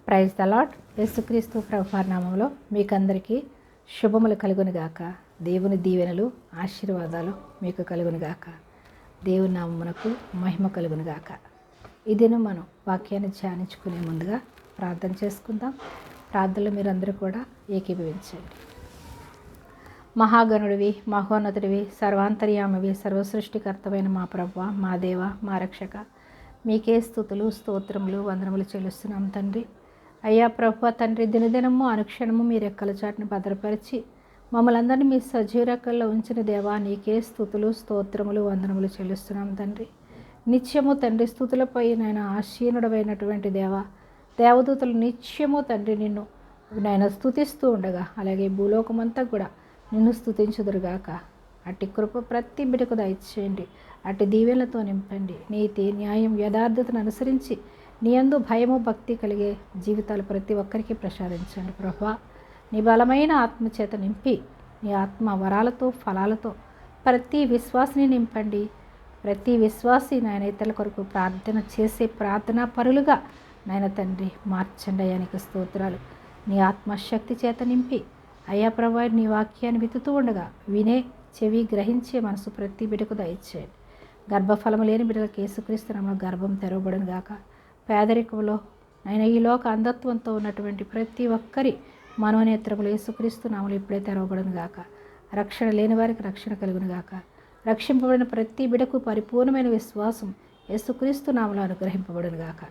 Praise the lord. యేసుక్రీస్తు ప్రభువారి నామములో మీకందరికీ శుభములు కలుగునుగాక. దేవుని దీవెనలు ఆశీర్వాదాలు మీకు కలుగునుగాక. దేవుని నామమునకు మహిమ కలుగునుగాక. ఈ దినం మనం వాక్యాన్ని ధ్యానించుకునే ముందుగా ప్రార్థన చేసుకుందాం. ప్రార్థనలు మీరందరూ కూడా ఏకీభవించండి. మహాగణుడివి, మహోన్నతుడివి, సర్వాంతర్యామివి, సర్వసృష్టికర్తమైన మా ప్రభువా, మా దేవ, మా రక్షక, మీకే స్తుతులు స్తోత్రములు వందనములు చెల్లిస్తున్నాం తండ్రి. అయ్యా ప్రభువా తండ్రి, దినదినము అనుక్షణము మీ రెక్కల చాటును భద్రపరిచి మమ్మల్ని అందరినీ మీ సజీవ రెక్కల్లో ఉంచిన దేవా, నీకే స్తుతులు స్తోత్రములు వందనములు చెల్లిస్తున్నాం తండ్రి. నిత్యము తండ్రి స్తుతులపై నాయన ఆశీనుడమైనటువంటి దేవా, దేవదూతలు నిత్యము తండ్రి నిన్ను నాయన స్తుతిస్తూ ఉండగా, అలాగే భూలోకమంతా కూడా నిన్ను స్తుతించుదురుగాక. అట్టి కృప ప్రతి బిడకు దయచేయండి. అట్టి దీవెనలతో నింపండి. నీతి న్యాయం యథార్థతను అనుసరించి నీ యందు భయము భక్తి కలిగే జీవితాలు ప్రతి ఒక్కరికి ప్రసాదించండి ప్రభువా. నీ బలమైన ఆత్మచేత నింపి నీ ఆత్మ వరాలతో ఫలాలతో ప్రతి విశ్వాసిని నింపండి. ప్రతి విశ్వాసి నాయన ఇతరుల కొరకు ప్రార్థన చేసే ప్రార్థనా పరులుగా నాయన తండ్రి మార్చండి. అయ్యానికి స్తోత్రాలు. నీ ఆత్మశక్తి చేత నింపి అయ్యా ప్రభా, నీ వాక్యాన్ని విత్తుతూ ఉండగా వినే చెవి గ్రహించే మనసు ప్రతి బిడకు దయచేయండి. గర్భఫలము లేని బిడ్డలకు యేసుక్రీస్తు నామములో గర్భం తెరవబడును గాక. పేదరికంలో ఆయన ఈ లోక అంధత్వంతో ఉన్నటువంటి ప్రతి ఒక్కరి మనోనేత్రములు యేసుక్రీస్తు నామములో ఇప్పుడే తెరవబడును గాక. రక్షణ లేని వారికి రక్షణ కలుగును గాక. రక్షింపబడిన ప్రతి బిడకు పరిపూర్ణమైన విశ్వాసం యేసుక్రీస్తు నామములో అనుగ్రహింపబడును గాక.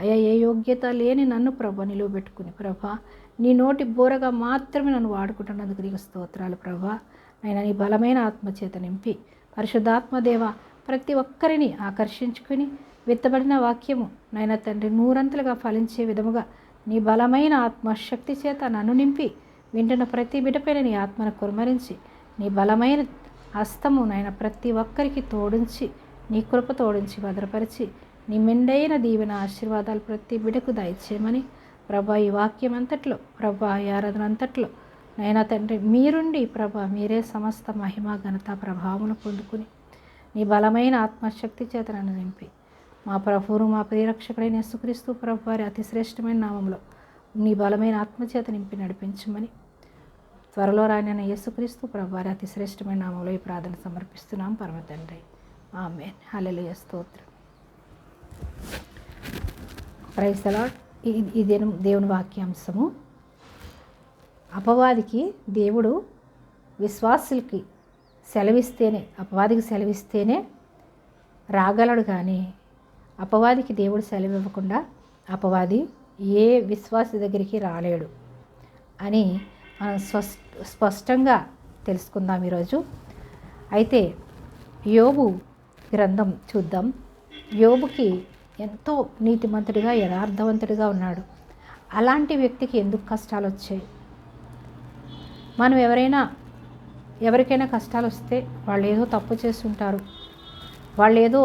అయ్యా, ఏ యోగ్యత లేని నన్ను ప్రభా నిలువబెట్టుకుని ప్రభా నీ నోటి బోరగా మాత్రమే నన్ను వాడుకుంటున్నందుకు నీకు స్తోత్రాలు ప్రభా. నైనా నీ బలమైన ఆత్మచేత నింపి పరిశుద్ధాత్మదేవ ప్రతి ఒక్కరిని ఆకర్షించుకుని విత్తబడిన వాక్యము నైనా తండ్రి నూరంతలుగా ఫలించే విధముగా నీ బలమైన ఆత్మశక్తి చేత నన్ను నింపి వింటున్న ప్రతి బిడ్డపైన నీ ఆత్మను కుమ్మరించి నీ బలమైన హస్తము నైనా ప్రతి ఒక్కరికి తోడించి నీ కృప తోడించి భద్రపరిచి నీ మెండైన దీవెన ఆశీర్వాదాలు ప్రతి బిడకు దయచేయమని ప్రభా ఈ వాక్యం అంతట్లో ప్రభా ఈ ఆరాధన అంతట్లో నైనా తండ్రి మీరుండి ప్రభా మీరే సమస్త మహిమ ఘనత ప్రభావమును పొందుకుని నీ బలమైన ఆత్మశక్తి చేత నన్ను నింపి మా ప్రభువును మా ప్రియరక్షకుడైన యేసుక్రీస్తు ప్రభు వారి అతి శ్రేష్టమైన నామంలో నీ బలమైన ఆత్మచేత నింపి నడిపించమని త్వరలో రానైన యేసుక్రీస్తు ప్రభు వారి అతి శ్రేష్టమైన నామంలో ఈ ప్రార్థన సమర్పిస్తున్నాం పరమ తండ్రి. ఆమేన్. హల్లెలూయా. స్తోత్రం. Praise the Lord. ఈ దినం దేవుని వాక్యాంశము, అపవాదికి దేవుడు విశ్వాసులకి సెలవిస్తేనే, అపవాదికి సెలవిస్తేనే రాగలడు, కానీ అపవాదికి దేవుడు సెలవు ఇవ్వకుండా అపవాది ఏ విశ్వాసి దగ్గరికి రాలేడు అని మనం స్పష్టంగా తెలుసుకుందాం ఈరోజు. అయితే యోబు గ్రంథం చూద్దాం. యోబుకి ఎంతో నీతిమంతుడిగా యథార్థవంతుడిగా ఉన్నాడు. అలాంటి వ్యక్తికి ఎందుకు కష్టాలు వచ్చాయి? మనం ఎవరికైనా కష్టాలు వస్తే వాళ్ళు ఏదో తప్పు చేస్తుంటారు, వాళ్ళు ఏదో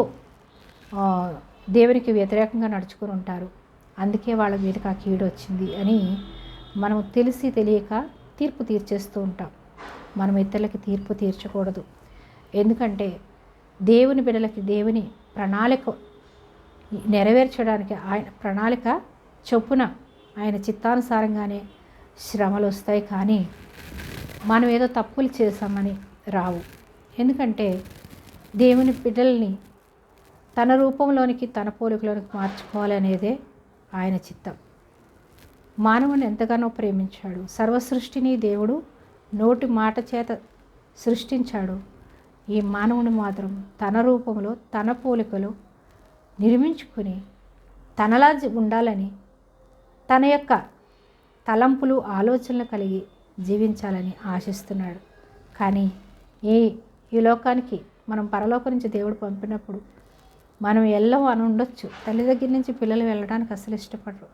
దేవునికి వ్యతిరేకంగా నడుచుకుని ఉంటారు, అందుకే వాళ్ళ మీదకి ఆ కీడు వచ్చింది అని మనం తెలిసి తెలియక తీర్పు తీర్చేస్తూ ఉంటాం. మనం ఇతరులకి తీర్పు తీర్చకూడదు. ఎందుకంటే దేవుని బిడ్డలకి దేవుని ప్రణాళిక నెరవేర్చడానికి ఆయన ప్రణాళిక చొప్పున ఆయన చిత్తానుసారంగానే శ్రమలు వస్తాయి, కానీ మనం ఏదో తప్పులు చేశామని రావు. ఎందుకంటే దేవుని బిడ్డల్ని తన రూపంలోనికి తన పోలికలోనికి మార్చుకోవాలి అనేదే ఆయన చిత్తం. మానవుని ఎంతగానో ప్రేమించాడు. సర్వసృష్టిని దేవుడు నోటి మాట చేత సృష్టించాడు. ఈ మానవుని మాత్రం తన రూపంలో తన పోలికలో నిర్మించుకుని తనలా ఉండాలని, తన యొక్క తలంపులు ఆలోచనలు కలిగి జీవించాలని ఆశిస్తున్నాడు. కానీ ఈ లోకానికి మనం పరలోకం నుంచి దేవుడు పంపినప్పుడు మనం వెళ్ళం అని ఉండొచ్చు. తల్లి దగ్గర నుంచి పిల్లలు వెళ్ళడానికి అసలు ఇష్టపడరు.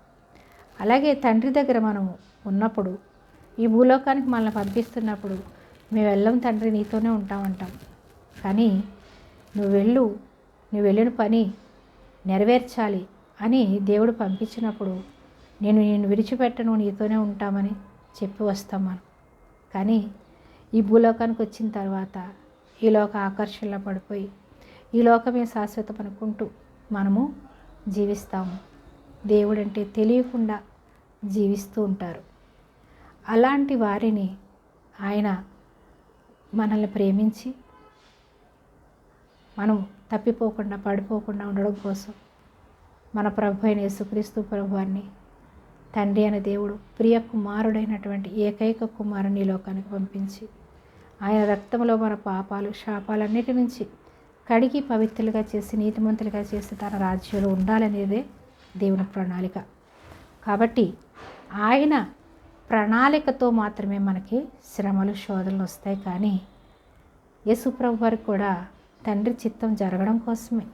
అలాగే తండ్రి దగ్గర మనం ఉన్నప్పుడు, ఈ భూలోకానికి మనల్ని పంపిస్తున్నప్పుడు మేము వెళ్ళం తండ్రి, నీతోనే ఉంటామంటాం. కానీ నువ్వు వెళ్ళిన పని నెరవేర్చాలి అని దేవుడు పంపించినప్పుడు నేను విడిచిపెట్టను, నీతోనే ఉంటామని చెప్పి వస్తాం మనం. కానీ ఈ భూలోకానికి వచ్చిన తర్వాత ఈ లోక ఆకర్షణలో పడిపోయి ఈ లోకమే శాశ్వతం అనుకుంటూ మనము జీవిస్తాము. దేవుడంటే తెలియకుండా జీవిస్తూ ఉంటారు. అలాంటి వారిని ఆయన మనల్ని ప్రేమించి మనం తప్పిపోకుండా పడిపోకుండా ఉండడం కోసం మన ప్రభు అయిన యేసుక్రీస్తు ప్రభువాన్ని తండ్రి అయిన దేవుడు ప్రియ కుమారుడైనటువంటి ఏకైక కుమారుని లోకానికి పంపించి ఆయన రక్తంలో మన పాపాలు శాపాలన్నిటి నుంచి కడిగి పవిత్రులుగా చేసి నీతిమంతులుగా చేసి తన రాజ్యంలో ఉండాలనేదే దేవుని ప్రణాళిక. కాబట్టి ఆయన ప్రణాళికతో మాత్రమే మనకి శ్రమలు శోధనలు వస్తాయి. కానీ యేసు ప్రభు వారికి కూడా తండ్రి చిత్తం జరగడం కోసమే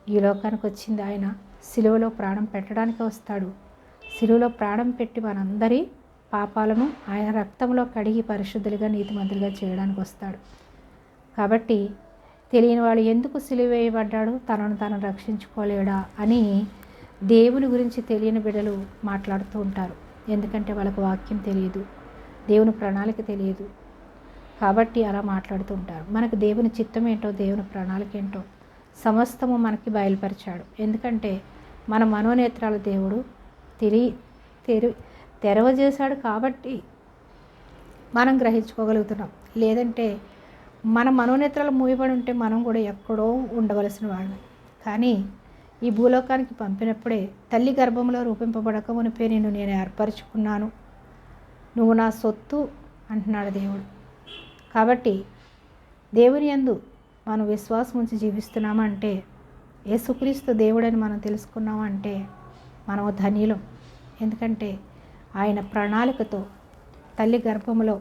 ఈ లోకానికి వచ్చింది. ఆయన సిలువలో ప్రాణం పెట్టడానికి వస్తాడు. సిలువలో ప్రాణం పెట్టి మనందరి పాపాలను ఆయన రక్తంలో కడిగి పరిశుద్ధులుగా నీతిమంతులుగా చేయడానికి వస్తాడు. కాబట్టి తెలియని వాడు ఎందుకు సిలువ వేయబడ్డాడు, తనను తాను రక్షించుకోలేడా అని దేవుని గురించి తెలియని బిడ్డలు మాట్లాడుతూ ఉంటారు. ఎందుకంటే వాళ్ళకు వాక్యం తెలియదు, దేవుని ప్రణాళిక తెలియదు. కాబట్టి అలా మాట్లాడుతూ ఉంటారు. మనకు దేవుని చిత్తం ఏంటో, దేవుని ప్రణాళిక ఏంటో సమస్తము మనకి బయలుపరిచాడు. ఎందుకంటే మన మనోనేత్రాల దేవుడు తెరవజేశాడు కాబట్టి మనం గ్రహించుకోగలుగుతున్నాం. లేదంటే మన మనోనేత్రాలు మూయబడి ఉంటే మనం కూడా ఎక్కడో ఉండవలసిన వాళ్ళం. కానీ ఈ భూలోకానికి పంపినప్పుడే తల్లి గర్భంలో రూపింపబడక మునిపే నేను ఏర్పరచుకున్నాను, నువ్వు నా సొత్తు అంటున్నాడు దేవుడు. కాబట్టి దేవుని యందు మనం విశ్వాసం ఉంచి జీవిస్తున్నామంటే, యేసుక్రీస్తు దేవుడని మనం తెలుసుకున్నామంటే మనం ధన్యులం. ఎందుకంటే ఆయన ప్రణాళికతో తల్లి గర్భంలో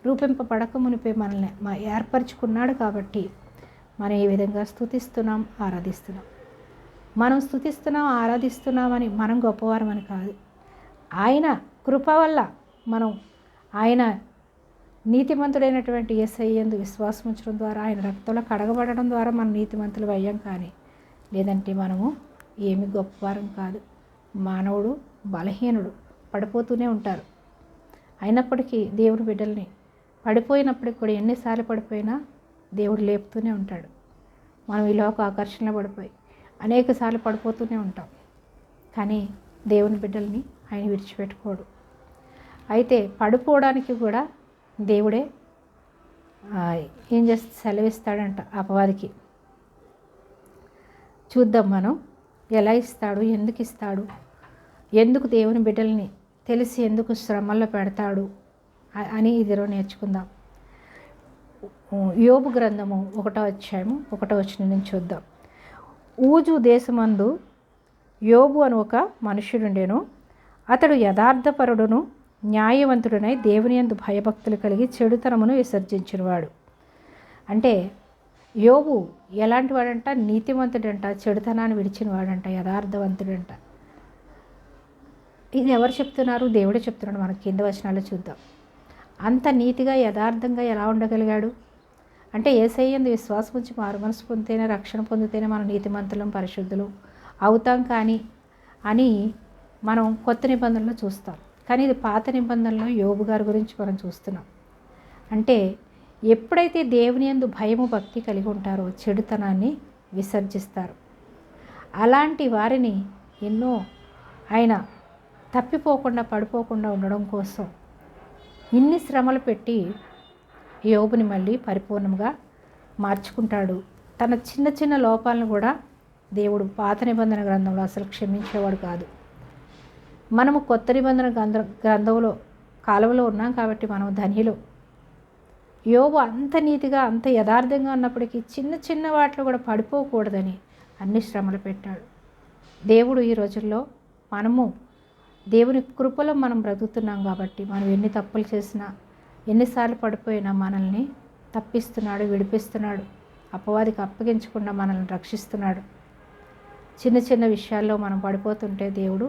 రూపింపబడక మునిపే మనల్ని ఏర్పరచుకున్నాడు. కాబట్టి మనం ఈ విధంగా స్తుతిస్తున్నాం, ఆరాధిస్తున్నాం. మనం స్తుతిస్తున్నాం, ఆరాధిస్తున్నామని మనం గొప్పవారమని కాదు. ఆయన కృప వల్ల మనం ఆయన నీతిమంతుడైనటువంటి యేసయ్య యందు విశ్వాసం ఉంచడం ద్వారా, ఆయన రక్తంలో కడగబడడం ద్వారా మనం నీతిమంతులు అయ్యాం. కానీ లేదంటే మనము ఏమి గొప్పవారం కాదు. మానవుడు బలహీనుడు, పడిపోతూనే ఉంటారు. అయినప్పటికీ దేవుడి బిడ్డల్ని పడిపోయినప్పటికి కూడా ఎన్నిసార్లు పడిపోయినా దేవుడు లేపుతూనే ఉంటాడు. మనం ఈ లోక ఆకర్షణలో పడిపోయి అనేక సార్లు పడిపోతూనే ఉంటాం. కానీ దేవుని బిడ్డల్ని ఆయన విడిచిపెట్టుకోడు. అయితే పడిపోవడానికి కూడా దేవుడే ఏం చేస్తే సెలవిస్తాడంట అపవాదికి. చూద్దాం మనం ఎలా ఇస్తాడు, ఎందుకు ఇస్తాడు, ఎందుకు దేవుని బిడ్డల్ని తెలిసి ఎందుకు శ్రమల్లో పెడతాడు అని ఇదిలో నేర్చుకుందాం. యోబు గ్రంథము 1వ అధ్యాయము 1వ వచనం నుంచి చూద్దాం. ఊజు దేశమందు యోబు అని ఒక మనుష్యుడుండెను. అతడు యథార్థపరుడును న్యాయవంతుడునై దేవుని యందు భయభక్తులు కలిగి చెడుతనమును విసర్జించినవాడు. అంటే యోబు ఎలాంటి వాడంట? నీతివంతుడంట, చెడుతనాన్ని విడిచినవాడంట, యథార్థవంతుడంట. ఇది ఎవరు చెప్తున్నారు? దేవుడే చెప్తున్నాడు. మనకి కింద వచనాలు చూద్దాం. అంత నీతిగా యథార్థంగా ఎలా ఉండగలిగాడు అంటే, యేసయ్య యందు విశ్వాసం ఉంచి మారు మనసు పొందితేనే, రక్షణ పొందితేనే మనం నీతిమంతులం పరిశుద్ధులు అవుతాం కానీ అని మనం కొత్త నిబంధనలో చూస్తాం. కానీ ఇది పాత నిబంధనలో యోబు గారి గురించి మనం చూస్తున్నాం. అంటే ఎప్పుడైతే దేవుని యందు భయము భక్తి కలిగి ఉంటారో చెడుతనాన్ని విసర్జిస్తారు. అలాంటి వారిని ఎన్నో ఆయన తప్పిపోకుండా పడిపోకుండా ఉండడం కోసం ఇన్ని శ్రమలు పెట్టి యోబుని మళ్ళీ పరిపూర్ణంగా మార్చుకుంటాడు. తన చిన్న చిన్న లోపాలను కూడా దేవుడు పాత నిబంధన గ్రంథంలో అసలు క్షమించేవాడు కాదు. మనము కొత్త నిబంధన గ్రంథంలో కాలువలో ఉన్నాం కాబట్టి మనం ధన్యులు. యోబు అంత నీతిగా అంత యథార్థంగా ఉన్నప్పటికీ చిన్న చిన్న వాటిలో కూడా పడిపోకూడదని అన్ని శ్రమలు పెట్టాడు దేవుడు. ఈ రోజుల్లో మనము దేవుని కృపలో మనం బ్రతుకుతున్నాం కాబట్టి మనం ఎన్ని తప్పులు చేసినా, ఎన్నిసార్లు పడిపోయినా మనల్ని తప్పిస్తున్నాడు, విడిపిస్తున్నాడు. అపవాదికి అప్పగించకుండా మనల్ని రక్షిస్తున్నాడు. చిన్న చిన్న విషయాల్లో మనం పడిపోతుంటే దేవుడు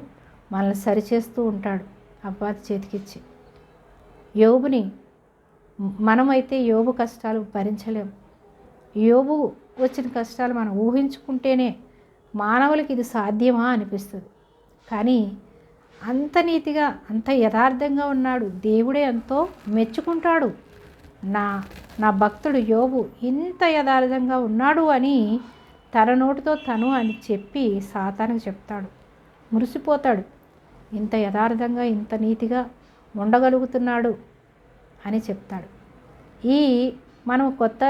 మనల్ని సరిచేస్తూ ఉంటాడు అపవాది చేతికిచ్చి. యోబుని మనమైతే యోబు కష్టాలు భరించలేం. యోబు వచ్చిన కష్టాలు మనం ఊహించుకుంటేనే మానవులకి ఇది సాధ్యమా అనిపిస్తుంది. కానీ అంత నీతిగా అంత యథార్థంగా ఉన్నాడు. దేవుడే ఎంతో మెచ్చుకుంటాడు. నా భక్తుడు యోబు ఇంత యథార్థంగా ఉన్నాడు అని తన నోటితో తను అని చెప్పి సాతానుకు చెప్తాడు. మురిసిపోతాడు. ఇంత యథార్థంగా ఇంత నీతిగా ఉండగలుగుతున్నాడు అని చెప్తాడు. ఈ మనం కొత్త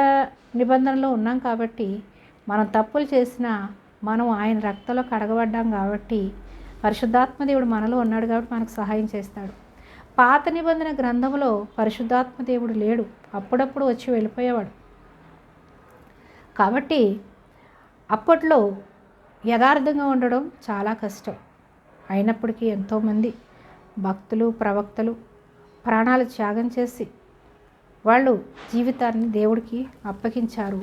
నిబంధనలో ఉన్నాం కాబట్టి మనం తప్పులు చేసినా మనం ఆయన రక్తంలో కడగబడ్డాం కాబట్టి పరిశుద్ధాత్మ దేవుడు మనలో ఉన్నాడు కాబట్టి మనకు సహాయం చేస్తాడు. పాత నిబంధన గ్రంథంలో పరిశుద్ధాత్మ దేవుడు లేడు, అప్పుడప్పుడు వచ్చి వెళ్ళిపోయేవాడు. కాబట్టి అప్పట్లో యథార్థంగా ఉండడం చాలా కష్టం. అయినప్పటికీ ఎంతోమంది భక్తులు ప్రవక్తలు ప్రాణాలు త్యాగం చేసి వాళ్ళు జీవితాన్ని దేవుడికి అప్పగించారు.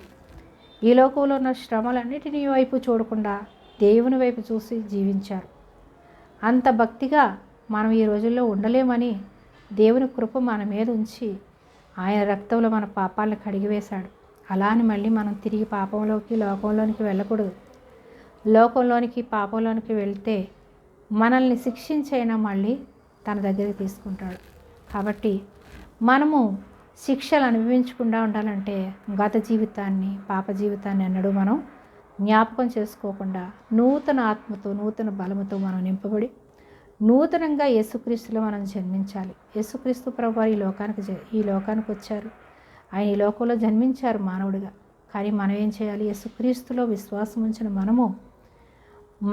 ఈ లోకంలో ఉన్న శ్రమలన్నిటినీ వైపు చూడకుండా దేవుని వైపు చూసి జీవించారు. అంత భక్తిగా మనం ఈ రోజుల్లో ఉండలేమని దేవుని కృప మన మీద ఉంచి ఆయన రక్తంలో మన పాపాలను కడిగివేశాడు. అలా అని మళ్ళీ మనం తిరిగి లోకంలోనికి వెళ్ళకూడదు. లోకంలోనికి పాపంలోనికి వెళ్తే మనల్ని శిక్షించైనా మళ్ళీ తన దగ్గరికి తీసుకుంటాడు. కాబట్టి మనము శిక్షలు అనుభవించకుండా ఉండాలంటే గత జీవితాన్ని పాప జీవితాన్ని అన్నడు మనం జ్ఞాపకం చేసుకోకుండా నూతన ఆత్మతో నూతన బలముతో మనం నింపబడి నూతనంగా యేసుక్రీస్తులో మనం జన్మించాలి. యేసుక్రీస్తు ప్రభువారు ఈ లోకానికి వచ్చారు. ఆయన ఈ లోకంలో జన్మించారు మానవుడిగా. కానీ మనం ఏం చేయాలి? యేసుక్రీస్తులో విశ్వాసం ఉంచిన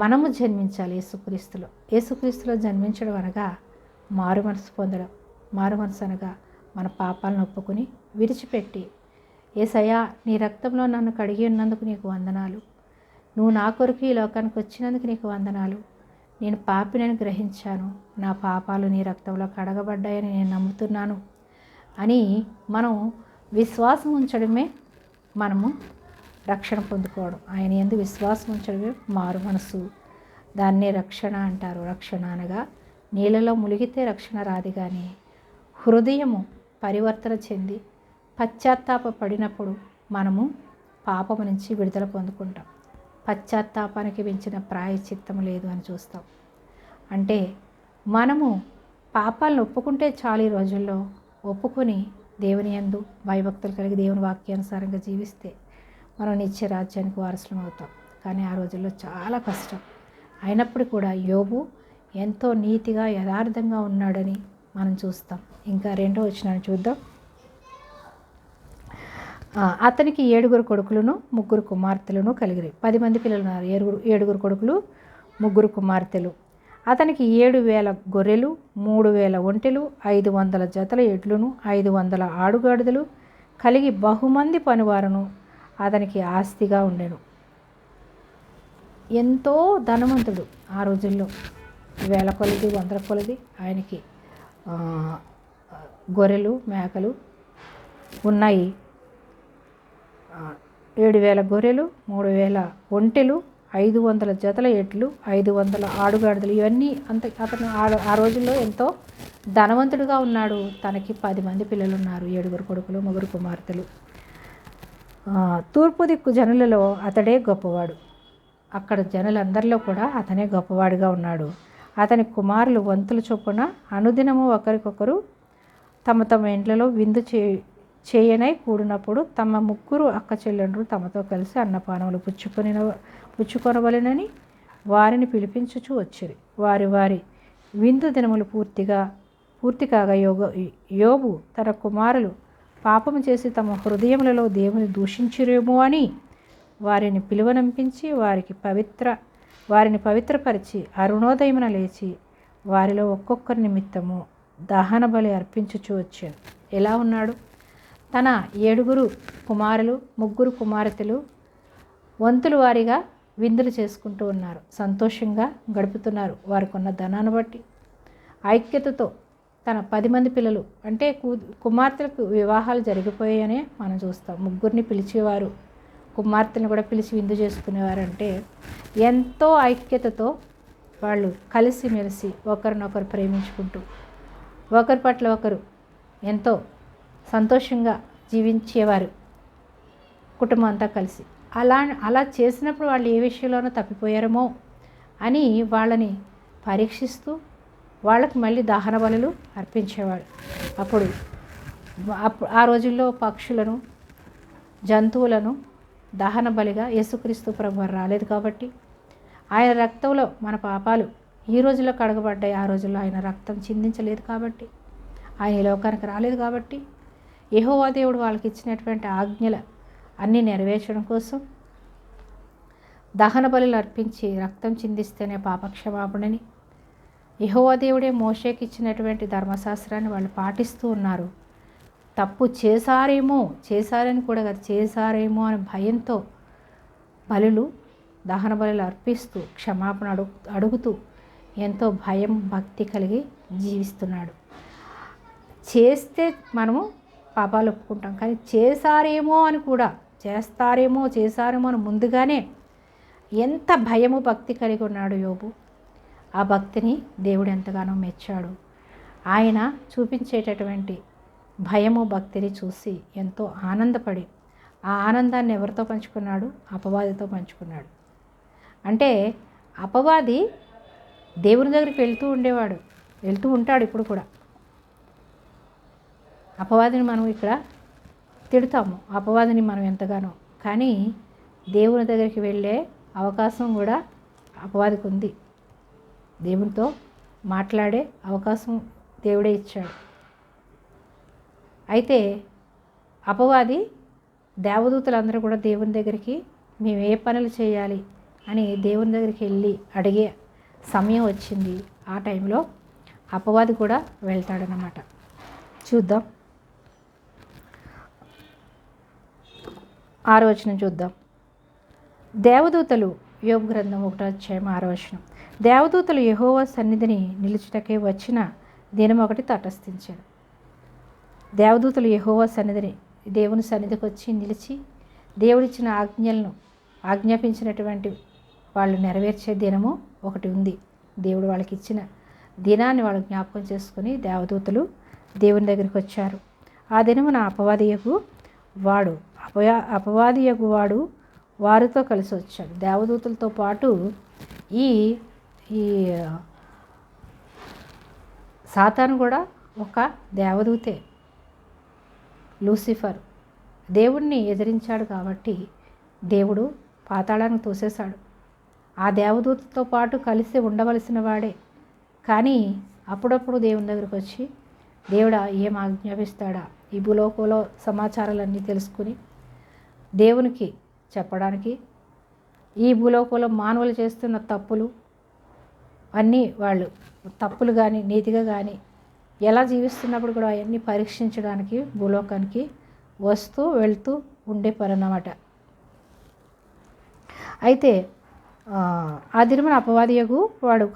మనము జన్మించాలి. యేసుక్రీస్తులో జన్మించడం అనగా మారు మనసు పొందడం. మారు మనసు అనగా మన పాపాలను ఒప్పుకొని విడిచిపెట్టి, యేసయ్యా నీ రక్తంలో నన్ను కడిగి ఉన్నందుకు నీకు వందనాలు, నువ్వు నా కొరకు ఈ లోకానికి వచ్చినందుకు నీకు వందనాలు, నేను పాపినని గ్రహించాను, నా పాపాలు నీ రక్తంలో కడగబడ్డాయని నేను నమ్ముతున్నాను అని మనం విశ్వాసం ఉంచడమే మనము రక్షణ పొందుకోవడం. ఆయన యందు విశ్వాసం ఉంచడమే మారు మనసు. దాన్నే రక్షణ అంటారు. రక్షణ అనగా నీళ్ళలో మునిగితే రక్షణ రాదు, కానీ హృదయము పరివర్తన చెంది పశ్చాత్తాప పడినప్పుడు మనము పాపము నుంచి విడుదల పొందుకుంటాం. పశ్చాత్తాపానికి మించిన ప్రాయశ్చిత్తం లేదు అని చూస్తాం. అంటే మనము పాపాలను ఒప్పుకుంటే చాలు. ఈ రోజుల్లో ఒప్పుకొని దేవుని యందు భయభక్తులు కలిగి దేవుని వాక్యానుసారంగా జీవిస్తే మనం నిత్య రాజ్యానికి వారసులం అవుతాం. కానీ ఆ రోజుల్లో చాలా కష్టం. అయినప్పుడు కూడా యోబు ఎంతో నీతిగా యథార్థంగా ఉన్నాడని మనం చూస్తాం. ఇంకా 2వ వచనాన్ని చూద్దాం. అతనికి 7 కొడుకులను 3 కుమార్తెలను కలిగిరి. 10 మంది పిల్లలు ఉన్నారు. 7 కొడుకులు 3 కుమార్తెలు. అతనికి 7,000 గొర్రెలు, 3,000 ఒంటెలు, 500 జతల ఎడ్లను, 500 ఆడుగాడిదలు కలిగి బహుమంది పనివారును అతనికి ఆస్తిగా ఉండెను. ఎంతో ధనవంతుడు ఆ రోజుల్లో. 1,000 కొలది 100 కొలది ఆయనకి గొర్రెలు మేకలు ఉన్నాయి. 7,000 గొర్రెలు, 3,000 ఒంటెలు, 500 జతల ఎడ్లు, 500 ఆడుగాడిదలు. ఇవన్నీ అతను ఆ రోజుల్లో ఎంతో ధనవంతుడిగా ఉన్నాడు. తనకి 10 మంది పిల్లలు ఉన్నారు. 7 కొడుకులు 3 కుమార్తెలు. తూర్పు దిక్కు జనులలో అతడే గొప్పవాడు. అక్కడ జనులందరిలో కూడా అతనే గొప్పవాడిగా ఉన్నాడు. అతని కుమారులు వంతుల చొప్పున అనుదినము ఒకరికొకరు తమ తమ ఇండ్లలో విందు చేయనై కూడినప్పుడు తమ 3 అక్క చెల్లెండ్రు తమతో కలిసి అన్నపానములు పుచ్చుకొనవలెనని వారిని పిలిపించుచూ వచ్చిరి. వారి విందు దినములు పూర్తి కాగా యోబు తన కుమారులు పాపము చేసి తమ హృదయములలో దేవుని దూషించిరేమో అని వారిని పిలువనంపించి వారిని పవిత్రపరిచి అరుణోదయమున లేచి వారిలో ఒక్కొక్కరి నిమిత్తము దహన బలి అర్పించుచూ వచ్చాడు. ఎలా ఉన్నాడు? తన 7 కుమారులు 3 కుమార్తెలు వంతుల వారిగా విందులు చేసుకుంటూ ఉన్నారు. సంతోషంగా గడుపుతున్నారు. వారికి ఉన్న ధనాన్ని బట్టి ఐక్యతతో తన 10 మంది పిల్లలు అంటే కుమార్తెలకు వివాహాలు జరిగిపోయాయనే మనం చూస్తాం. 3 పిలిచేవారు, కుమార్తెను కూడా పిలిచి విందు చేసుకునేవారంటే ఎంతో ఐక్యతతో వాళ్ళు కలిసిమెలిసి ఒకరినొకరు ప్రేమించుకుంటూ ఒకరి పట్ల ఒకరు ఎంతో సంతోషంగా జీవించేవారు కుటుంబం అంతా కలిసి. అలా చేసినప్పుడు వాళ్ళు ఏ విషయంలోనూ తప్పిపోయారేమో అని వాళ్ళని పరీక్షిస్తూ వాళ్ళకి మళ్ళీ దహన బలులు అర్పించేవాడు. అప్పుడు ఆ రోజుల్లో పక్షులను జంతువులను దహన బలిగా యేసుక్రీస్తు ప్రభువారు రాలేదు కాబట్టి ఆయన రక్తంలో మన పాపాలు ఈ రోజుల్లో కడగబడ్డాయి. ఆ రోజుల్లో ఆయన రక్తం చిందించలేదు కాబట్టి, ఆయన ఈ లోకానికి రాలేదు కాబట్టి, యెహోవా దేవుడు వాళ్ళకి ఇచ్చినటువంటి ఆజ్ఞలు అన్నీ నెరవేర్చడం కోసం దహన బలులు అర్పించి రక్తం చిందిస్తేనే పాపక్షమాపణని యెహోవా దేవుడే మోషేకి ఇచ్చినటువంటి ధర్మశాస్త్రాన్ని వాళ్ళు పాటిస్తూ ఉన్నారు. తప్పు చేశారని కూడా కాదు, చేశారేమో అనే భయంతో బలులు దహన బలులు అర్పిస్తూ క్షమాపణ అడుగుతూ ఎంతో భయం భక్తి కలిగి జీవిస్తున్నాడు. చేస్తే మనము పాపాలు ఒప్పుకుంటాం, కానీ చేశారేమో అని ముందుగానే ఎంత భయము భక్తి కలిగి ఉన్నాడు యోబు. ఆ భక్తిని దేవుడు ఎంతగానో మెచ్చాడు. ఆయన చూపించేటటువంటి భయము భక్తిని చూసి ఎంతో ఆనందపడి ఆ ఆనందాన్ని ఎవరితో పంచుకున్నాడు? అపవాదితో పంచుకున్నాడు. అంటే అపవాది దేవుని దగ్గరికి వెళ్తూ ఉంటాడు ఇప్పుడు కూడా. అపవాదిని మనం ఇక్కడ తిడతాము, అపవాదిని మనం ఎంతగానో, కానీ దేవుని దగ్గరికి వెళ్ళే అవకాశం కూడా అపవాదికి ఉంది. దేవునితో మాట్లాడే అవకాశం దేవుడే ఇచ్చాడు. అయితే అపవాది దేవదూతలందరూ కూడా దేవుని దగ్గరికి మేము ఏ పనులు చేయాలి అని దేవుని దగ్గరికి వెళ్ళి అడిగే సమయం వచ్చింది. ఆ టైంలో అపవాది కూడా వెళ్తాడనమాట. చూద్దాం, 6వ వచనం చూద్దాం. దేవదూతలు, యోబు గ్రంథం 1వ అధ్యాయం 6వ వచనం. దేవదూతలు యెహోవా సన్నిధిని నిలుచుటకే వచ్చిన దినం ఒకటి తటస్థించాడు. దేవదూతలు యెహోవా సన్నిధిని, దేవుని సన్నిధికి వచ్చి నిలిచి దేవుడిచ్చిన ఆజ్ఞలను ఆజ్ఞాపించినటువంటి వాళ్ళు నెరవేర్చే దినము ఒకటి ఉంది. దేవుడు వాళ్ళకి ఇచ్చిన దినాన్ని వాళ్ళు జ్ఞాపకం చేసుకుని దేవదూతలు దేవుని దగ్గరికి వచ్చారు. ఆ దినమున అపవాదియగు వాడు వారితో కలిసి వచ్చాడు. దేవదూతలతో పాటు ఈ సాతాను కూడా ఒక దేవదూతే. లూసిఫర్ దేవుణ్ణి ఎదిరించాడు కాబట్టి దేవుడు పాతాళానికి తోసేశాడు. ఆ దేవదూతతో పాటు కలిసి ఉండవలసిన వాడే, కానీ అప్పుడప్పుడు దేవుని దగ్గరికి వచ్చి దేవుడా ఏం ఆజ్ఞాపిస్తాడా ఈ భూలోకంలో సమాచారాలన్నీ తెలుసుకుని దేవునికి చెప్పడానికి, ఈ భూలోకంలో మానవులు చేస్తున్న తప్పులు అన్నీ వాళ్ళు తప్పులు కానీ నీతిగా కానీ ఎలా జీవిస్తున్నప్పుడు కూడా అవన్నీ పరీక్షించడానికి భూలోకానికి వస్తూ వెళ్తూ ఉండే పని అన్నమాట. అయితే ఆ దినమున అపవాదియగు వాడు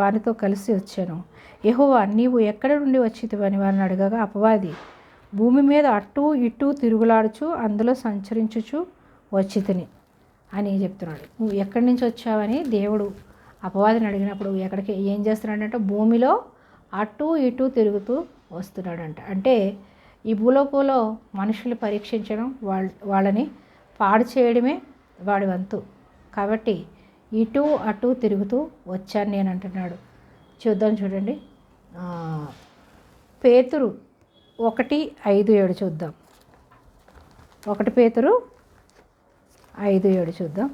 వారితో కలిసి వచ్చాను. యెహోవా నీవు ఎక్కడ నుండి వచ్చితివని వారిని అడగగా అపవాది భూమి మీద అటూ ఇటూ తిరుగులాడుచు అందులో సంచరించుచు వచ్చితిని అని చెప్తున్నాడు. నువ్వు ఎక్కడి నుంచి వచ్చావని దేవుడు అపవాదిని అడిగినప్పుడు ఎక్కడికి ఏం చేస్తున్నాడంటే భూమిలో అటూ ఇటూ తిరుగుతూ వస్తున్నాడంట. అంటే ఈ భూలోకంలో మనుషులు పరీక్షించడం, వాళ్ళని పాడు చేయడమే వాడి వంతు. కాబట్టి ఇటు అటు తిరుగుతూ వచ్చాను నేను అంటున్నాడు. చూడండి, పేతురు 1:5-7 చూద్దాం. 1 పేతురు 5:7 చూద్దాం.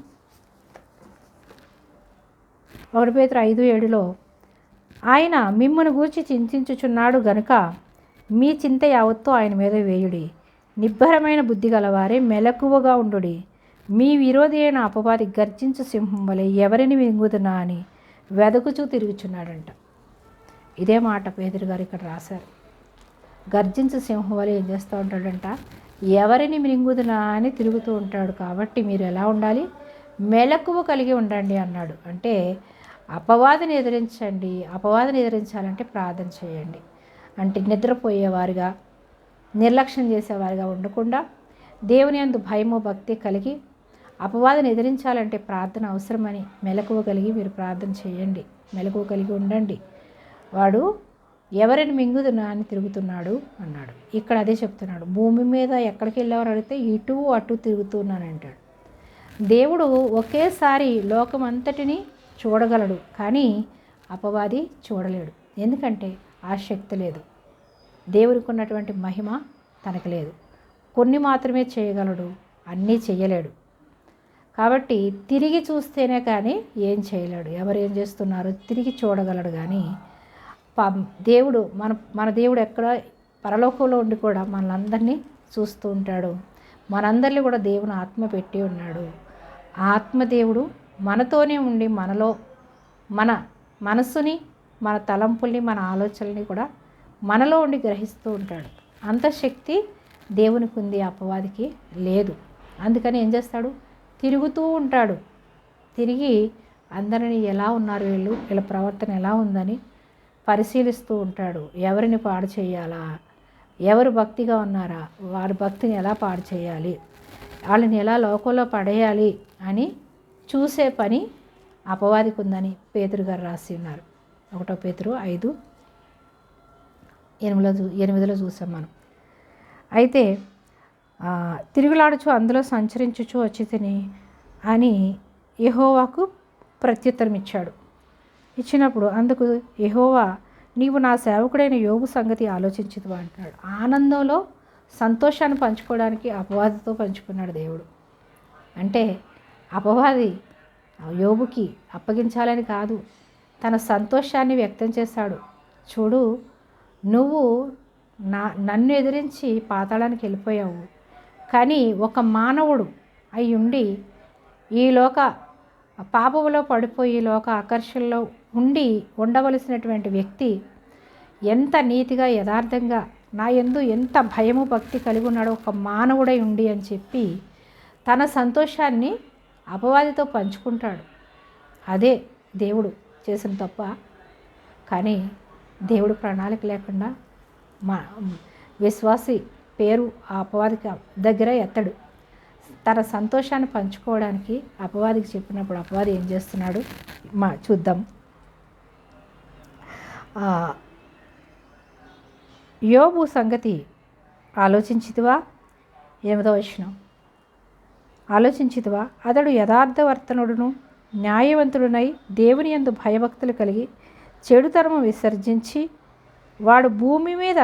1 పేతురు 5:7లో ఆయన మిమ్మును గూర్చి చింతించుచున్నాడు గనుక మీ చింత యావత్తు ఆయన మీద వేయుడి. నిబ్బరమైన బుద్ధి గలవారే మెలకువగా ఉండుడి. మీ విరోధి అయిన అపవాది గర్జించు సింహం వలె ఎవరిని మింగుదునా అని వెదకుచూ తిరుగుచున్నాడంట. ఇదే మాట పేతురు గారు ఇక్కడ రాశారు. గర్జించు సింహం వలె ఏం చేస్తూ ఉంటాడంట, ఎవరిని మింగుదునా అని తిరుగుతూ ఉంటాడు. కాబట్టి మీరు ఎలా ఉండాలి? మెలకువ కలిగి ఉండండి అన్నాడు. అంటే అపవాదిని ఎదిరించండి. అపవాదిని ఎదిరించాలంటే ప్రార్థన చేయండి. అంటే నిద్రపోయేవారుగా, నిర్లక్ష్యం చేసేవారుగా ఉండకుండా దేవుని యందు భయము భక్తి కలిగి అపవాదిని ఎదిరించాలంటే ప్రార్థన అవసరమని మెలకువ కలిగి మీరు ప్రార్థన చేయండి. మెలకువ కలిగి ఉండండి. వాడు ఎవరిని మింగుదునా అని తిరుగుతున్నాడు అన్నాడు. ఇక్కడ అదే చెప్తున్నాడు. భూమి మీద ఎక్కడికి వెళ్ళేవారు అడిగితే ఇటు అటు తిరుగుతున్నానంటాడు. దేవుడు ఒకేసారి లోకం అంతటిని చూడగలడు, కానీ అపవాది చూడలేడు. ఎందుకంటే ఆ శక్తి లేదు. దేవునికి ఉన్నటువంటి మహిమ తనకు లేదు. కొన్ని మాత్రమే చేయగలడు, అన్నీ చేయలేడు. కాబట్టి తిరిగి చూస్తేనే కానీ ఏం చేయలేడు. ఎవరు ఏం చేస్తున్నారో తిరిగి చూడగలడు. కానీ దేవుడు మన దేవుడు ఎక్కడ పరలోకంలో ఉండి కూడా మనలందరినీ చూస్తూ ఉంటాడు. మనందరినీ కూడా దేవుని ఆత్మ పెట్టి ఉన్నాడు. ఆత్మదేవుడు మనతోనే ఉండి మనలో మన మనసుని, మన తలంపుల్ని, మన ఆలోచనల్ని కూడా మనలో ఉండి గ్రహిస్తూ ఉంటాడు. అంత శక్తి దేవునికి ఉంది, అపవాదికి లేదు. అందుకని ఏం చేస్తాడు? తిరుగుతూ ఉంటాడు. తిరిగి అందరినీ ఎలా ఉన్నారు, వీళ్ళ ప్రవర్తన ఎలా ఉందని పరిశీలిస్తూ ఉంటాడు. ఎవరిని పాడు చేయాలా, ఎవరు భక్తిగా ఉన్నారా, వారి భక్తిని ఎలా పాడు చేయాలి, వాళ్ళని ఎలా లోకంలో పడేయాలి అని చూసే పని అపవాదికి ఉందని పేతురు గారు రాసి ఉన్నారు. 1 పేతురు 5:8 చూసాం మనం. అయితే తిరుగులాడుచు అందులో సంచరించుచు వచ్చి తిని అని యెహోవాకు ప్రత్యుత్తరం ఇచ్చినప్పుడు అందుకు యెహోవా, నీవు నా సేవకుడైన యోబు సంగతి ఆలోచించుదువా అంటున్నాడు. ఆనందంలో సంతోషాన్ని పంచుకోవడానికి అపవాదితో పంచుకున్నాడు దేవుడు. అంటే అపవాది యోబుకి అప్పగించాలని కాదు, తన సంతోషాన్ని వ్యక్తం చేశాడు. చూడు, నువ్వు నన్ను ఎదిరించి పాతాళానికి వెళ్ళిపోయావు, కానీ ఒక మానవుడు అయి ఉండి ఈ లోక పాపములో పడిపోయి లోక ఆకర్షణలో ఉండవలసినటువంటి వ్యక్తి ఎంత నీతిగా యథార్థంగా నా యందు ఎంత భయము భక్తి కలిగి ఉన్నాడో ఒక మానవుడై ఉండి అని చెప్పి తన సంతోషాన్ని అపవాదితో పంచుకుంటాడు. అదే దేవుడు చేసిన తప్ప. కానీ దేవుడు ప్రణాళిక లేకుండా విశ్వాసి పేరు ఆ అపవాదికి దగ్గర ఎత్తడు. తన సంతోషాన్ని పంచుకోవడానికి అపవాదికి చెప్పినప్పుడు అపవాది ఏం చేస్తున్నాడు చూద్దాం. యోబు సంగతి ఆలోచించితివా? 8వ వచనం. ఆలోచించితివా? అతడు యథార్థవర్తనుడును న్యాయవంతుడునై దేవుని యందు భయభక్తులు కలిగి చెడుతరము విసర్జించి వాడు భూమి మీద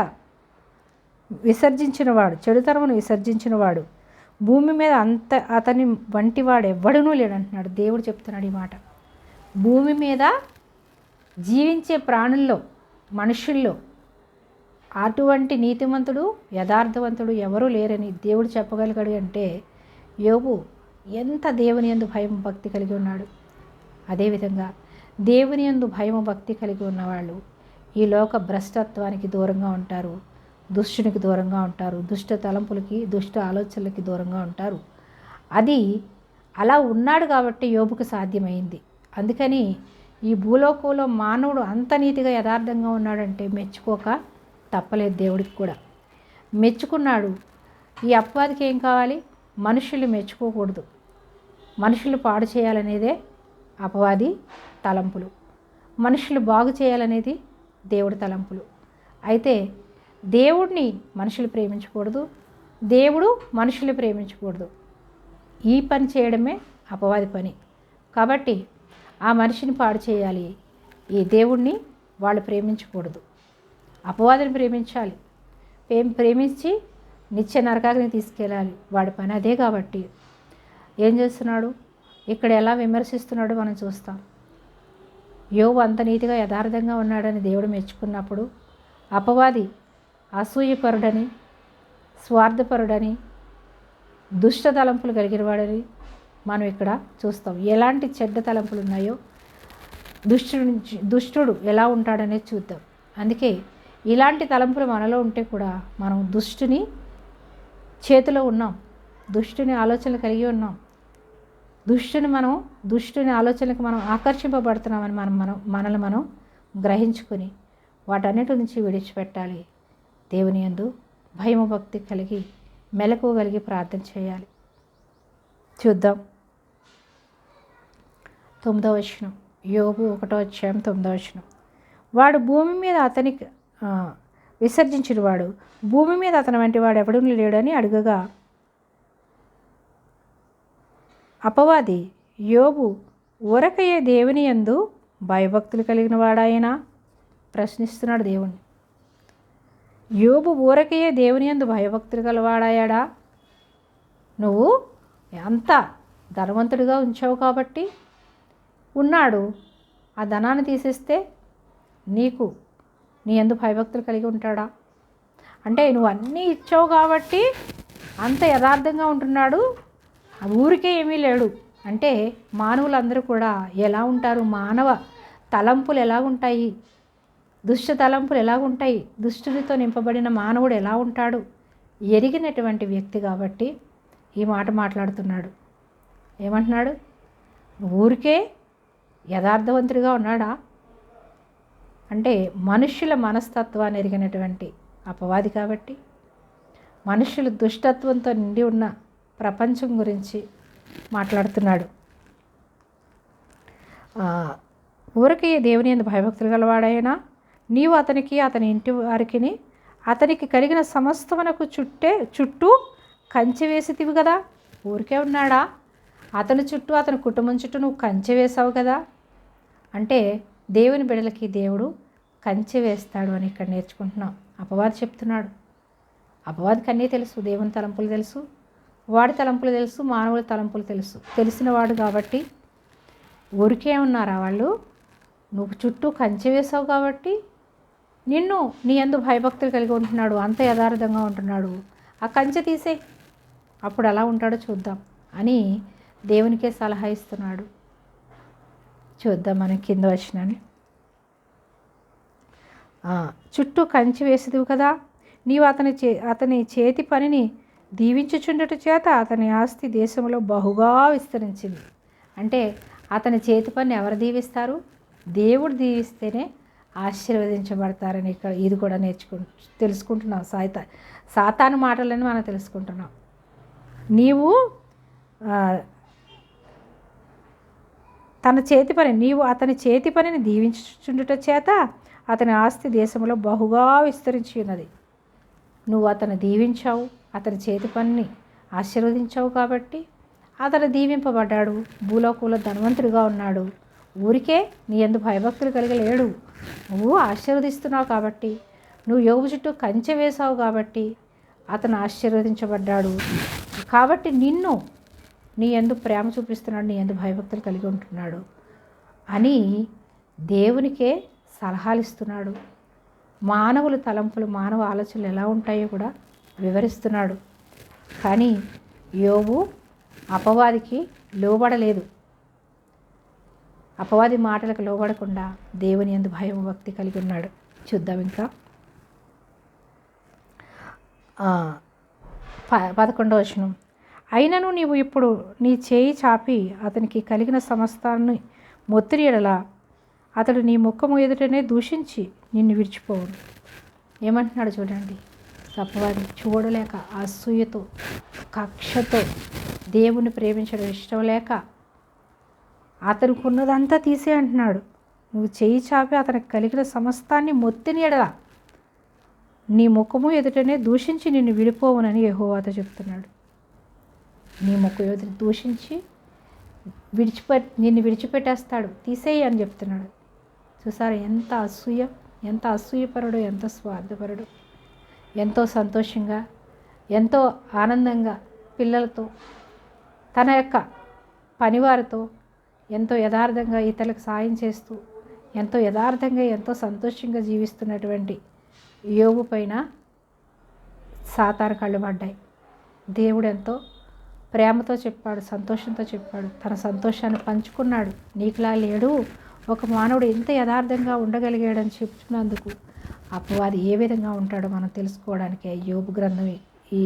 చెడుతరమును విసర్జించినవాడు భూమి మీద అతని వంటి వాడు ఎవ్వడునూ లేడంటున్నాడు. దేవుడు చెప్తున్నాడు ఈ మాట. భూమి మీద జీవించే ప్రాణుల్లో, మనుషుల్లో అటువంటి నీతిమంతుడు, యథార్థవంతుడు ఎవరూ లేరని దేవుడు చెప్పగలిగాడు. అంటే యోబు ఎంత దేవుని యందు భయం భక్తి కలిగి ఉన్నాడు. అదేవిధంగా దేవుని యందు భయం భక్తి కలిగి ఉన్నవాళ్ళు ఈ లోక భ్రష్టత్వానికి దూరంగా ఉంటారు, దుష్టునికి దూరంగా ఉంటారు, దుష్ట తలంపులకి, దుష్ట ఆలోచనలకి దూరంగా ఉంటారు. అది అలా ఉన్నాడు కాబట్టి యోబుకు సాధ్యమైంది. అందుకని ఈ భూలోకంలో మానవుడు అంత నీతిగా యథార్థంగా ఉన్నాడంటే మెచ్చుకోక తప్పలేదు. దేవుడికి కూడా మెచ్చుకున్నాడు. ఈ అపవాదికి ఏం కావాలి? మనుషులు మెచ్చుకోకూడదు, మనుషులు పాడు చేయాలనేదే అపవాది తలంపులు, మనుషులు బాగు చేయాలనేది దేవుడి తలంపులు. అయితే దేవుడిని మనుషులు ప్రేమించకూడదు, దేవుడు మనుషులు ప్రేమించకూడదు. ఈ పని చేయడమే అపవాది పని. కాబట్టి ఆ మనిషిని పాడు చేయాలి, ఈ దేవుణ్ణి వాళ్ళు ప్రేమించకూడదు. అపవాదిని ప్రేమించాలి, ప్రేమించి నిత్య నరకాగ్ని తీసుకెళ్ళాలి. వాడి పని అదే. కాబట్టి ఏం చేస్తున్నాడు? ఇక్కడ ఎలా విమర్శిస్తున్నాడో మనం చూస్తాం. యోబు అంత నీతిగా యథార్థంగా ఉన్నాడని దేవుడు మెచ్చుకున్నప్పుడు అపవాది అసూయపరుడని, స్వార్థపరుడని, దుష్ట తలంపులు కలిగినవాడని మనం ఇక్కడ చూస్తాం. ఎలాంటి చెడ్డ తలంపులు ఉన్నాయో దుష్టుడు ఎలా ఉంటాడనేది చూద్దాం. అందుకే ఇలాంటి తలంపులు మనలో ఉంటే కూడా మనం దుష్టుని చేతిలో ఉన్నాం, దుష్టుని ఆలోచనలు కలిగి ఉన్నాం, దుష్టుని ఆలోచనలకు మనం ఆకర్షింపబడుతున్నామని మనల్ని మనం గ్రహించుకొని వాటన్నిటి నుంచి విడిచిపెట్టాలి. దేవుని యందు భయము భక్తి కలిగి మెలకువ కలిగి ప్రార్థన చేయాలి. చూద్దాం 9వ వచనం. యోబు 1వ అధ్యాయం 9వ వచనం. వాడు భూమి మీద అతనికి విసర్జించిన వాడు భూమి మీద అతని వంటి వాడు ఎవడూ లేడని అడుగగా అపవాది యోబు ఊరకయ్యే దేవుని యందు భయభక్తులు కలిగిన వాడాయనా ప్రశ్నిస్తున్నాడు దేవుణ్ణి. యోబు ఊరకయ్యే దేవుని యందు భయభక్తులు గలవాడాయాడా? నువ్వు అంత ధనవంతుడిగా ఉంచావు కాబట్టి ఉన్నాడు. ఆ ధనాన్ని తీసేస్తే నీకు నీ యందు భయభక్తులు కలిగి ఉంటాడా? అంటే నువ్వు అన్నీ ఇచ్చావు కాబట్టి అంత యథార్థంగా ఉంటున్నాడు, ఊరికే ఏమీ లేడు. అంటే మానవులందరూ కూడా ఎలా ఉంటారు? మానవ తలంపులు ఎలాగుంటాయి, దుష్ట తలంపులు ఎలాగుంటాయి, దుష్టునితో నింపబడిన మానవుడు ఎలా ఉంటాడు ఎరిగినటువంటి వ్యక్తి కాబట్టి ఈ మాట మాట్లాడుతున్నాడు. ఏమంటున్నాడు? ఊరికే యథార్థవంతుడిగా ఉన్నాడా అంటే మనుష్యుల మనస్తత్వాన్ని ఎరిగినటువంటి అపవాది కాబట్టి, మనుష్యులు దుష్టత్వంతో నిండి ఉన్న ప్రపంచం గురించి మాట్లాడుతున్నాడు. ఊరికే దేవుని యందు భయభక్తులు గలవాడైనా నీవు అతనికి, అతని ఇంటి వారికి, అతనికి కలిగిన సమస్తమునకు చుట్టూ కంచె వేసితివి కదా. ఊరికే ఉన్నాడా? అతని చుట్టూ, అతని కుటుంబం చుట్టూ నువ్వు కంచె వేసావు కదా. అంటే దేవుని బిడ్డలకి దేవుడు కంచె వేస్తాడు అని ఇక్కడ నేర్చుకుంటున్నాం. అపవాది చెప్తున్నాడు. అపవాదికి అన్నీ తెలుసు, దేవుని తలంపులు తెలుసు, వాడి తలంపులు తెలుసు, మానవుల తలంపులు తెలుసు. తెలిసినవాడు కాబట్టి ఊరికే ఉన్నారా వాళ్ళు? నువ్వు చుట్టూ కంచె వేసావు కాబట్టి నిన్ను నీ యందు భయభక్తులు కలిగి ఉంటున్నాడు, అంత యథార్థంగా ఉంటున్నాడు. ఆ కంచె తీసే, అప్పుడు ఎలా ఉంటాడో చూద్దాం అని దేవునికే సలహా ఇస్తున్నాడు. చూద్దాం మనం కింద వచ్చినని. చుట్టూ కంచె వేసేదివి కదా. నీవు అతని చేతి పనిని దీవించుచుండుట చేత అతని ఆస్తి దేశంలో బహుగా విస్తరించింది. అంటే అతని చేతి పని ఎవరు దీవిస్తారు? దేవుడు దీవిస్తేనే ఆశీర్వదించబడతారని ఇక్కడ ఇది కూడా తెలుసుకుంటున్నాం. సాతాను మాటలని మనం తెలుసుకుంటున్నాం. నీవు నీవు అతని చేతి పనిని దీవించుచుండుట చేత అతని ఆస్తి దేశంలో బహుగా విస్తరించి ఉన్నది. నువ్వు అతను దీవించావు, అతని చేతి పనిని ఆశీర్వదించావు కాబట్టి అతను దీవింపబడ్డాడు, భూలోకంలో ధనవంతుడిగా ఉన్నాడు. ఊరికే నీ యందు భయభక్తులు కలిగి లేడు. నువ్వు ఆశీర్వదిస్తున్నావు కాబట్టి, నువ్వు యోబు చుట్టూ కంచె వేసావు కాబట్టి అతను ఆశీర్వదించబడ్డాడు. కాబట్టి నిన్ను నీ యందు ప్రేమ చూపిస్తున్నాడు, నీ యందు భయభక్తులు కలిగి ఉంటున్నాడు అని దేవునికే సలహాలు ఇస్తున్నాడు. మానవుల తలంపులు, మానవ ఆలోచనలు ఎలా ఉంటాయో కూడా వివరిస్తున్నాడు. కానీ యోబు అపవాదికి లోబడలేదు. అపవాది మాటలకు లోబడకుండా దేవుని యందు భయం భక్తి కలిగి ఉన్నాడు. చూద్దాం ఇంకా 11వ వచనం. అయినను నీవు ఇప్పుడు నీ చేయి చాపి అతనికి కలిగిన సమస్తాన్ని మొత్తిరి ఎడల అతడు నీ ముఖము ఎదుటనే దూషించి నిన్ను విడిచిపోవును. ఏమంటున్నాడు చూడండి. అపవాది చూడలేక, అసూయతో, కక్షతో, దేవుని ప్రేమించడం ఇష్టం లేక అతనికి ఉన్నదంతా తీసే అంటున్నాడు. నువ్వు చేయి చాపి అతనికి కలిగిన సమస్తాన్ని మొత్తిని ఎడల నీ ముఖము ఎదుటనే దూషించి నిన్ను విడిపోవునని యెహోవాతో చెప్తున్నాడు. నీ ముఖం ఎదుట దూషించి నిన్ను విడిచిపెట్టేస్తాడు, తీసేయి అని చెప్తున్నాడు. చూసారు ఎంత అసూయ, ఎంత అసూయపరుడు, ఎంత స్వార్థపరుడు. ఎంతో సంతోషంగా, ఎంతో ఆనందంగా పిల్లలతో, తన యొక్క పనివారితో ఎంతో యథార్థంగా ఇతరులకు సాయం చేస్తూ, ఎంతో యథార్థంగా, ఎంతో సంతోషంగా జీవిస్తున్నటువంటి యోబు పైన సాతాను కళ్ళు పడ్డాయి. దేవుడు ఎంతో ప్రేమతో చెప్పాడు, సంతోషంతో చెప్పాడు, తన సంతోషాన్ని పంచుకున్నాడు. నీకులా లేడు, ఒక మానవుడు ఎంత యథార్థంగా ఉండగలిగాడని చెప్తున్నందుకు అపవాది ఏ విధంగా ఉంటాడో మనం తెలుసుకోవడానికి యోబు గ్రంథం ఈ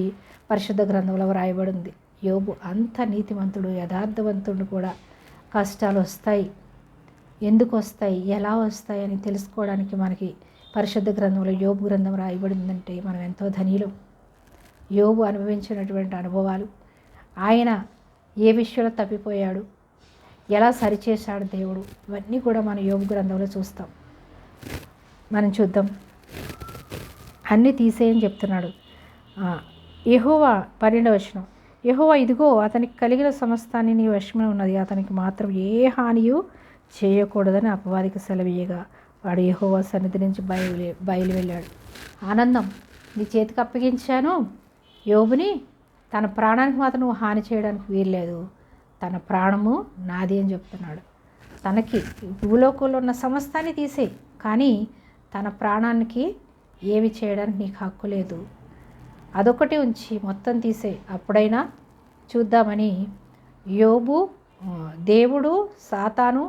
పరిశుద్ధ గ్రంథంలో వ్రాయబడి ఉంది. యోబు అంత నీతివంతుడు, యథార్థవంతుడు కూడా కష్టాలు వస్తాయి, ఎందుకు వస్తాయి, ఎలా వస్తాయి అని తెలుసుకోవడానికి మనకి పరిశుద్ధ గ్రంథంలో యోబు గ్రంథం రాయబడిందంటే మనం ఎంతో ధనియులం. యోబు అనుభవించినటువంటి అనుభవాలు, ఆయన ఏ విషయంలో తప్పిపోయాడు, ఎలా సరిచేశాడు దేవుడు, ఇవన్నీ కూడా మన యోబు గ్రంథంలో చూస్తాం. మనం చూద్దాం. అన్నీ తీసేయని చెప్తున్నాడు. యెహోవా 12వ వచనం. యెహోవా ఇదిగో అతనికి కలిగిన సమస్తాన్ని నీ వశమే ఉన్నది, అతనికి మాత్రం ఏ హానియు చేయకూడదని అపవాదికి సెలవీయగా వాడు యెహోవా సన్నిధి నుంచి బయలు వెళ్ళాడు. ఆనందం, నీ చేతికి అప్పగించాను యోబుని, తన ప్రాణానికి మాత్రం నువ్వు హాని చేయడానికి వీల్లేదు, తన ప్రాణము నాది అని చెప్తున్నాడు. తనకి భూలోకంలో ఉన్న సమస్తాన్ని తీసేయి, కానీ తన ప్రాణానికి ఏమి చేయడానికి నీకు హక్కు లేదు, అదొకటి ఉంచి మొత్తం తీసేయి, అప్పుడైనా చూద్దామని యోబు దేవుడు సాతాను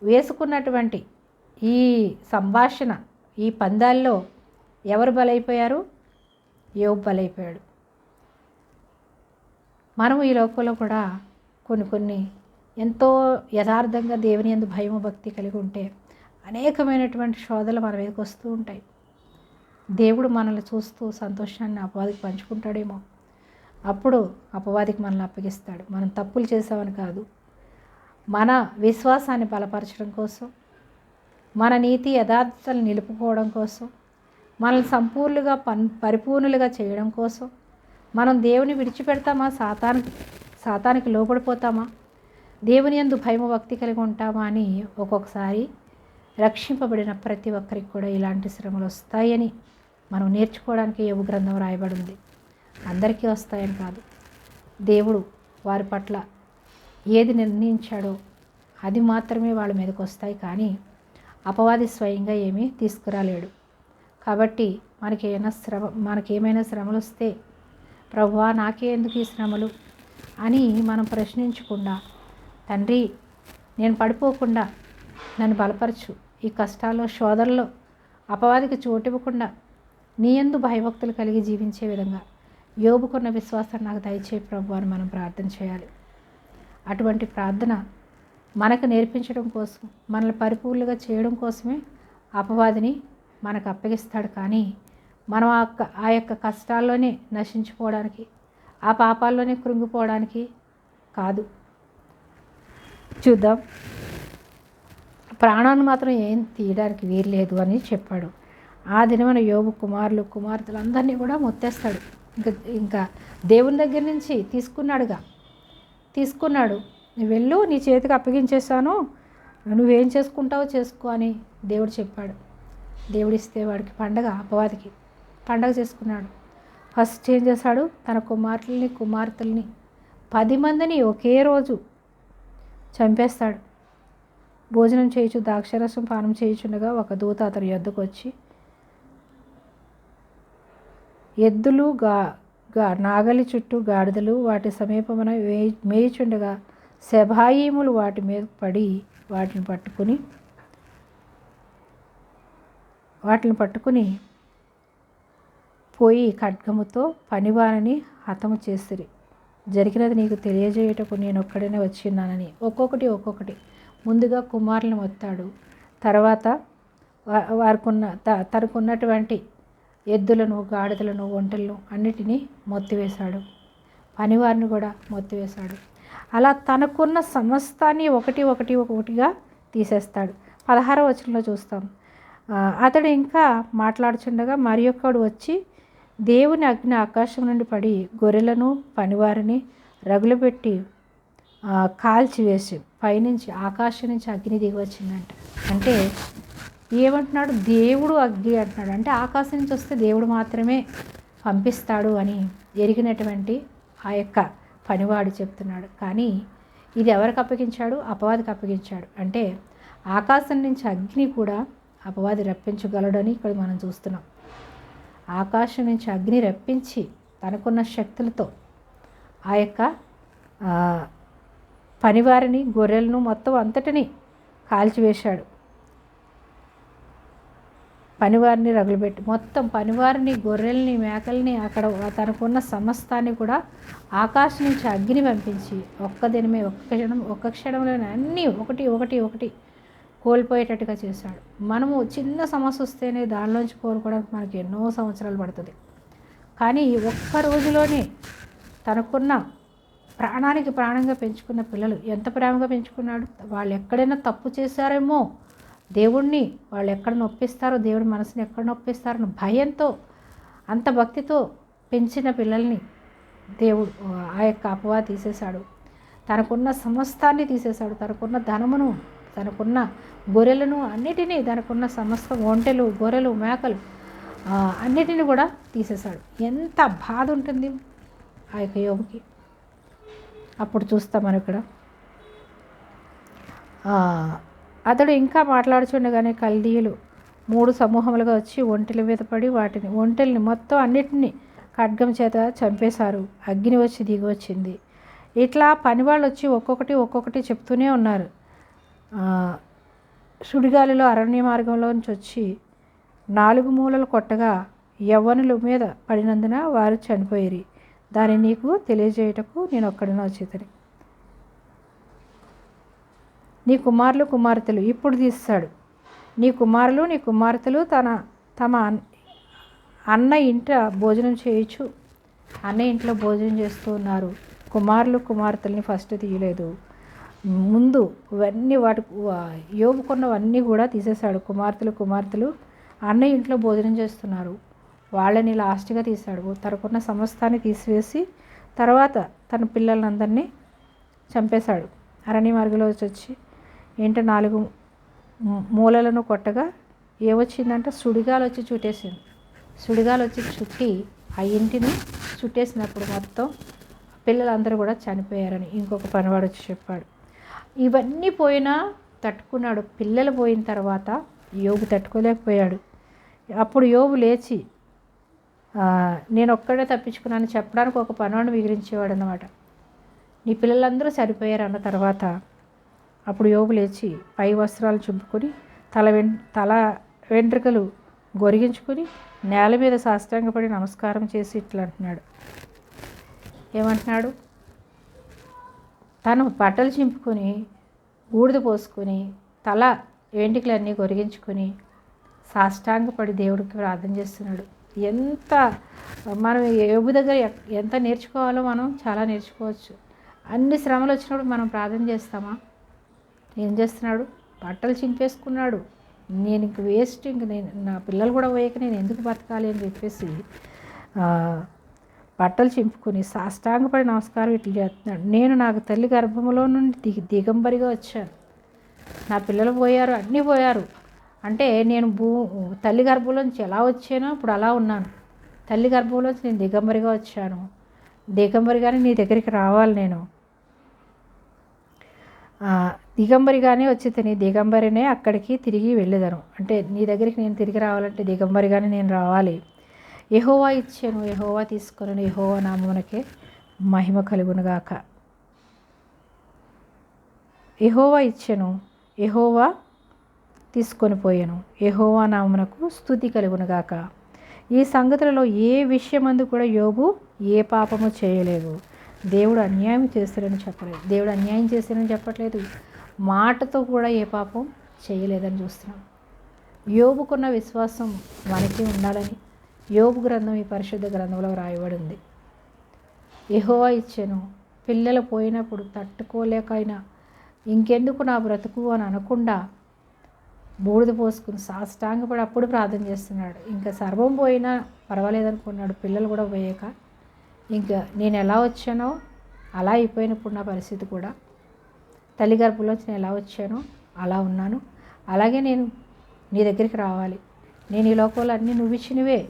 వేసుకున్నటువంటి ఈ సంభాషణ, ఈ పందాల్లో ఎవరు బలైపోయారు? యోబు బలైపోయాడు. మనము ఈ లోకంలో కూడా కొన్ని ఎంతో యథార్థంగా దేవుని యందు భయము భక్తి కలిగి ఉంటే అనేకమైనటువంటి శోధనలు మన మీదకి వస్తూ ఉంటాయి. దేవుడు మనల్ని చూస్తూ సంతోషాన్ని అపవాదికి పంచుకుంటాడేమో. అప్పుడు అపవాదికి మనల్ని అప్పగిస్తాడు. మనం తప్పులు చేసామని కాదు, మన విశ్వాసాన్ని బలపరచడం కోసం, మన నీతి యథార్థతలు నిలుపుకోవడం కోసం, మనల్ని సంపూర్ణంగా పరిపూర్ణులుగా చేయడం కోసం మనం దేవుని విడిచిపెడతామా? సాతానికి లోబడిపోతామా? దేవుని యందు భయము భక్తి కలిగి ఉంటామా అని ఒక్కొక్కసారి రక్షింపబడిన ప్రతి ఒక్కరికి కూడా ఇలాంటి శ్రమలు వస్తాయని మనం నేర్చుకోవడానికి యోబు గ్రంథం రాయబడింది. అందరికీ వస్తాయని కాదు, దేవుడు వారి పట్ల ఏది నిర్ణయించాడో అది మాత్రమే వాళ్ళ మీదకి వస్తాయి, కానీ అపవాది స్వయంగా ఏమీ తీసుకురాలేడు. కాబట్టి మనకేమైనా శ్రమలు వస్తే ప్రభువా నాకే ఎందుకు ఈ శ్రమలు అని మనం ప్రశ్నించకుండా, తండ్రి నేను పడిపోకుండా నన్ను బలపరచు, ఈ కష్టాల్లో శోధనలో అపవాదికి చోటివ్వకుండా నీ యందు భయభక్తులు కలిగి జీవించే విధంగా యోబుకున్న విశ్వాసాన్ని నాకు దయచేయి ప్రభు అని మనం ప్రార్థన చేయాలి. అటువంటి ప్రార్థన మనకు నేర్పించడం కోసం, మనల్ని పరిపూర్ణంగా చేయడం కోసమే అపవాదిని మనకు అప్పగిస్తాడు. కానీ మనం ఆ యొక్క కష్టాల్లోనే నశించిపోవడానికి, ఆ పాపాల్లోనే కృంగిపోవడానికి కాదు. చూద్దాం, ప్రాణాన్ని మాత్రం ఏం తీయడానికి వీల్లేదు అని చెప్పాడు. ఆ దినమైన యోబు కుమార్తెలు అందరినీ కూడా మొత్తేస్తాడు. ఇంకా దేవుని దగ్గర నుంచి తీసుకున్నాడు. నువ్వు వెళ్ళు, నీ చేతికి అప్పగించేశాను, నువ్వేం చేసుకుంటావో చేసుకో అని దేవుడు చెప్పాడు. దేవుడిస్తే వాడికి పండగ, అపవాదికి పండగ చేసుకున్నాడు. ఫస్ట్ ఏం చేశాడు? తన కుమార్తెల్ని 10 మందిని ఒకే రోజు చంపేస్తాడు. భోజనం చేయొచ్చు, ద్రాక్షరసం పానం చేయుచుండగా ఒక దూత అతని యొద్దకు వచ్చి, ఎద్దులు నాగలి చుట్టూ గాడిదలు వాటి సమీపమున మేయుచుండగా శెబాయీములు వాటి మీద పడి వాటిని పట్టుకుని పోయి ఖడ్గముతో పనివారిని హతము చేసిరి. జరిగినది నీకు తెలియజేయటకు నేను ఒక్కడనే వచ్చిన్నానని. ఒక్కొక్కటి ముందుగా కుమారులను మొత్తాడు. తర్వాత తనకున్నటువంటి ఎద్దులను, గాడిదలను, ఒంటెలను అన్నిటినీ మొత్తివేశాడు. పనివారిని కూడా మొత్తివేశాడు. అలా తనకున్న సమస్తాన్ని ఒక్కొక్కటిగా తీసేస్తాడు. 16వ వచనంలో చూస్తాం. అతడు ఇంకా మాట్లాడుచుండగా మరి ఒక్కడు వచ్చి దేవుని అగ్ని ఆకాశం నుండి పడి గొర్రెలను పనివారిని రగులుపెట్టి కాల్చివేసి పైనుంచి ఆకాశం నుంచి అగ్ని దిగి వచ్చిందంట. అంటే ఏమంటున్నాడు? దేవుడు అగ్ని అంటున్నాడు. అంటే ఆకాశం నుంచి వస్తే దేవుడు మాత్రమే పంపిస్తాడు అని ఎరిగినటువంటి ఆ యొక్క పనివాడు చెప్తున్నాడు. కానీ ఇది ఎవరికి అప్పగించాడు? అపవాదికి అప్పగించాడు. అంటే ఆకాశం నుంచి అగ్ని కూడా అపవాది రప్పించగలడని ఇక్కడ మనం చూస్తున్నాం. ఆకాశం నుంచి అగ్ని రప్పించి తనకున్న శక్తులతో ఆ యొక్క పనివారిని, గొర్రెలను మొత్తం అంతటిని కాల్చివేశాడు. పనివారిని రగులుపెట్టి మొత్తం పనివారిని, గొర్రెల్ని, మేకల్ని, అక్కడ తనకున్న సమస్తాన్ని కూడా ఆకాశం నుంచి అగ్ని పంపించి ఒక్క క్షణంలోనే అన్నీ ఒకటి కోల్పోయేటట్టుగా చేశాడు. మనము చిన్న సమస్య వస్తేనే దానిలోంచి కోలుకోవడానికి మనకి ఎన్నో సంవత్సరాలు పడుతుంది. కానీ ఒక్క రోజులోనే తనకున్న ప్రాణానికి ప్రాణంగా పెంచుకున్న పిల్లలు ఎంత ప్రేమగా పెంచుకున్నాడు. వాళ్ళు ఎక్కడైనా తప్పు చేశారేమో, దేవుణ్ణి వాళ్ళు ఎక్కడ నొప్పిస్తారో, దేవుడి మనసుని ఎక్కడ నొప్పిస్తారో భయంతో, అంత భక్తితో పెంచిన పిల్లల్ని దేవుడు ఆ యొక్క అపవాది తీసేశాడు. తనకున్న సమస్తాన్ని తీసేశాడు. తనకున్న ధనమును, తనకున్న గొర్రెలను అన్నిటినీ, తనకున్న సమస్త ఒంటెలు, గొర్రెలు, మేకలు అన్నిటిని కూడా తీసేశాడు. ఎంత బాధ ఉంటుంది ఆ యొక్క యోబుకి. అప్పుడు చూస్తాం మనం ఇక్కడ. అతడు ఇంకా మాట్లాడుచుండగానే కల్దీయులు 3 సమూహములుగా వచ్చి ఒంటెల మీద పడి ఒంటెల్ని మొత్తం అన్నిటినీ ఖడ్గం చేత చంపేశారు. అగ్ని వచ్చి దిగి వచ్చింది. ఇట్లా పనివాళ్ళు వచ్చి ఒక్కొక్కటి చెప్తూనే ఉన్నారు. సుడిగాలిలో అరణ్య మార్గంలోంచి వచ్చి 4 మూలలు కొట్టగా యవ్వనుల మీద పడినందున వారు చనిపోయిరి. దాన్ని నీకు తెలియజేయటకు నేను ఒక్కడిని వచ్చేతని. నీ కుమారులు కుమార్తెలు ఇప్పుడు తీస్తాడు. నీ కుమార్తెలు తమ అన్న ఇంట భోజనం చేయొచ్చు. అన్న ఇంట్లో భోజనం చేస్తూ ఉన్నారు. కుమారులు కుమార్తెల్ని ఫస్ట్ తీయలేదు. ముందు ఇవన్నీ యోబుకున్నవన్నీ కూడా తీసేశాడు. కుమార్తెలు అన్న ఇంట్లో భోజనం చేస్తున్నారు. వాళ్ళని లాస్ట్గా తీశాడు. తనకున్న సమస్తాన్ని తీసివేసి తర్వాత తన పిల్లలందరినీ చంపేశాడు. అరణ్య మార్గంలో వచ్చి 4 మూలలను కొట్టగా ఏమొచ్చిందంటే సుడిగాలు వచ్చి చుట్టేసింది. సుడిగాలు వచ్చి చుట్టి ఆ ఇంటిని చుట్టేసినప్పుడు మొత్తం పిల్లలందరూ కూడా చనిపోయారని ఇంకొక పనివాడు వచ్చి చెప్పాడు. ఇవన్నీ పోయినా తట్టుకున్నాడు. పిల్లలు పోయిన తర్వాత యోబు తట్టుకోలేకపోయాడు. అప్పుడు యోబు లేచి నేను ఒక్కడే తప్పించుకున్నాను చెప్పడానికి ఒక పనివాడిని మిగిలించేవాడు అన్నమాట. నీ పిల్లలందరూ చనిపోయారు అన్న తర్వాత అప్పుడు యోబు లేచి పై వస్త్రాలు చింపుకొని తల వెంట్రుకలు గొరిగించుకొని నేల మీద సాష్టాంగపడి నమస్కారం చేసి ఇట్లా అంటున్నాడు. ఏమంటున్నాడు? తను బట్టలు చింపుకొని బూడిద పోసుకొని తల వెంట్రుకలన్నీ గొరిగించుకొని సాష్టాంగపడి దేవుడికి ప్రార్థన చేస్తున్నాడు. ఎంత మనం యోబు దగ్గర ఎంత నేర్చుకోవాలో మనం చాలా నేర్చుకోవచ్చు. అన్ని శ్రమలు వచ్చినప్పుడు మనం ప్రార్థన చేస్తామా? ఏం చేస్తున్నాడు? బట్టలు చింపేసుకున్నాడు. నేను ఇంక వేస్ట్, ఇంక నా పిల్లలు కూడా పోయాక నేను ఎందుకు బతకాలి అని చెప్పేసి బట్టలు చింపుకొని సాష్టాంగపడి నమస్కారం ఇట్లా చేస్తున్నాడు. నేను నాకు తల్లి గర్భంలో నుండి దిగంబరిగా వచ్చాను. నా పిల్లలు పోయారు, అన్నీ పోయారు. అంటే నేను తల్లి గర్భంలోంచి ఎలా వచ్చానో ఇప్పుడు అలా ఉన్నాను. తల్లి గర్భంలోంచి నేను దిగంబరిగా వచ్చాను. దిగంబరిగానే నీ దగ్గరికి రావాలి. నేను దిగంబరిగానే వచ్చి దిగంబరినే అక్కడికి తిరిగి వెళ్ళేదను. అంటే నీ దగ్గరికి నేను తిరిగి రావాలంటే దిగంబరిగానే నేను రావాలి. యెహోవా ఇచ్చాను, యెహోవా తీసుకొనను, యెహోవా నామమునకే మహిమ కలుగునుగాక. యెహోవా ఇచ్చాను, యెహోవా తీసుకొని పోయాను, యెహోవా నామమునకు స్తుతి కలుగునుగాక. ఈ సంగతులలో ఏ విషయమందు కూడా యోబు ఏ పాపము చేయలేదు. దేవుడు అన్యాయం చేస్తాడని చెప్పలేదు. దేవుడు అన్యాయం చేస్తాడని చెప్పట్లేదు. మాటతో కూడా ఏ పాపం చేయలేదని చూస్తున్నాం. యోబుకున్న విశ్వాసం మనకి ఉండాలని యోబు గ్రంథం ఈ పరిశుద్ధ గ్రంథంలో రాయబడి ఉంది. యెహోవా ఇచ్చాను. పిల్లలు పోయినప్పుడు తట్టుకోలేకైనా ఇంకెందుకు నా బ్రతుకు అని అనకుండా బూడిద పోసుకుని సాష్టాంగపడి అప్పుడు ప్రార్థన చేస్తున్నాడు. ఇంకా సర్వం పోయినా పర్వాలేదనుకున్నాడు. పిల్లలు కూడా పోయాక ఇంకా నేను ఎలా వచ్చానో అలా అయిపోయినప్పుడు నా పరిస్థితి కూడా తల్లి గర్భంలోంచి నేను ఎలా వచ్చానో అలా ఉన్నాను. అలాగే నేను నీ దగ్గరికి రావాలి. నేను ఈ లోకంలో అన్నీ నువ్వు ఇచ్చినవే.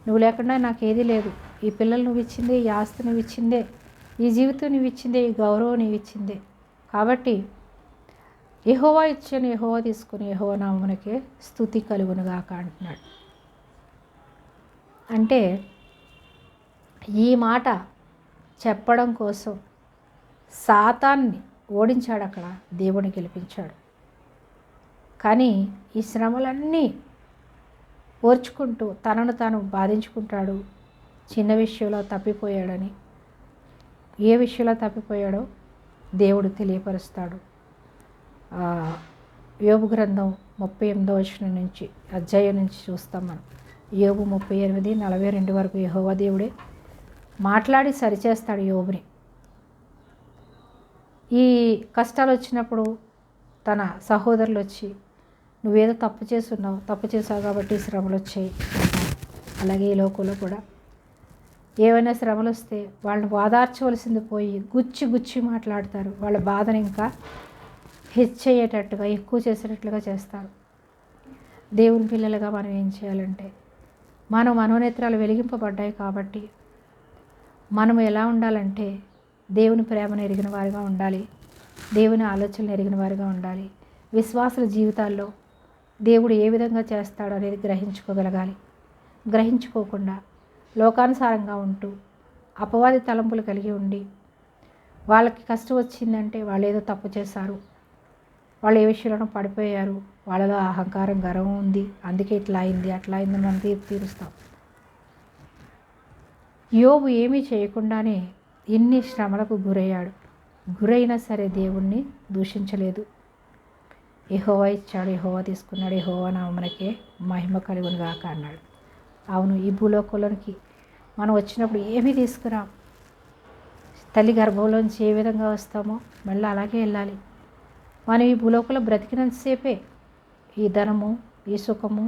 నువ్వు లేకుండా నాకేదీ లేదు. ఈ పిల్లలు నువ్వు ఇచ్చిందే, ఈ ఆస్తి నువ్వు ఇచ్చిందే, ఈ జీవితం నువ్వు ఇచ్చిందే, ఈ గౌరవం నువ్వు ఇచ్చిందే. కాబట్టి యెహోవా ఇచ్చాను, యెహోవా తీసుకుని యెహోవా నామమునకే స్తుతి కలుగునుగాక అంటున్నాడు. అంటే ఈ మాట చెప్పడం కోసం సాతాన్ని ఓడించాడు. అక్కడ దేవుని గెలిపించాడు. కానీ ఈ శ్రమలన్నీ ఓర్చుకుంటూ తనను తాను బాధించుకుంటాడు. చిన్న విషయంలో తప్పిపోయాడని, ఏ విషయంలో తప్పిపోయాడో దేవుడు తెలియపరుస్తాడు. యోబు గ్రంథం 38 అధ్యాయం నుంచి చూస్తాం మనం. యోబు 38:42 వరకు యెహోవా దేవుడే మాట్లాడి సరిచేస్తాడు యోబుని. ఈ కష్టాలు వచ్చినప్పుడు తన సహోదరులు వచ్చి నువ్వేదో తప్పు చేస్తున్నావు, తప్పు చేసావు కాబట్టి శ్రమలు వచ్చాయి. అలాగే ఈ లోకంలో కూడా ఏవైనా శ్రమలు వస్తే వాళ్ళని ఓదార్చవలసింది పోయి గుచ్చి మాట్లాడతారు. వాళ్ళ బాధను ఇంకా హెచ్చయ్యేటట్టుగా, ఎక్కువ చేసేటట్లుగా చేస్తారు. దేవుని పిల్లలుగా మనం ఏం చేయాలంటే, మనం మనోనేత్రాలు వెలిగింపబడ్డాయి కాబట్టి మనం ఎలా ఉండాలంటే దేవుని ప్రేమను ఎరిగిన వారిగా ఉండాలి. దేవుని ఆలోచనలు ఎరిగిన వారిగా ఉండాలి. విశ్వాసుల జీవితాల్లో దేవుడు ఏ విధంగా చేస్తాడో అనేది గ్రహించుకోగలగాలి. గ్రహించుకోకుండా లోకానుసారంగా ఉంటూ అపవాది తలంపులు కలిగి ఉండి వాళ్ళకి కష్టం వచ్చిందంటే వాళ్ళు ఏదో తప్పు చేశారు, వాళ్ళు ఏ విషయంలోనూ పడిపోయారు, వాళ్ళలో అహంకారం గర్వం ఉంది, అందుకే ఇట్లా అయింది అట్లా అయిందని మనం తీరుస్తాం. యోబు ఏమీ చేయకుండానే ఎన్ని శ్రమలకు గురైనా సరే దేవుణ్ణి దూషించలేదు. యెహోవా ఇచ్చాడు, యెహోవా తీసుకున్నాడు, యెహోవా నామమునకే మహిమ కలుగును గాక అన్నాడు. అవును, ఈ భూలోకంలోనికి మనం వచ్చినప్పుడు ఏమీ తీసుకురాం. తల్లి గర్భంలోంచి ఏ విధంగా వస్తామో మళ్ళీ అలాగే వెళ్ళాలి. మనం ఈ భూలోకంలో బ్రతికినంతసేపే ఈ ధనము, ఈ సుఖము,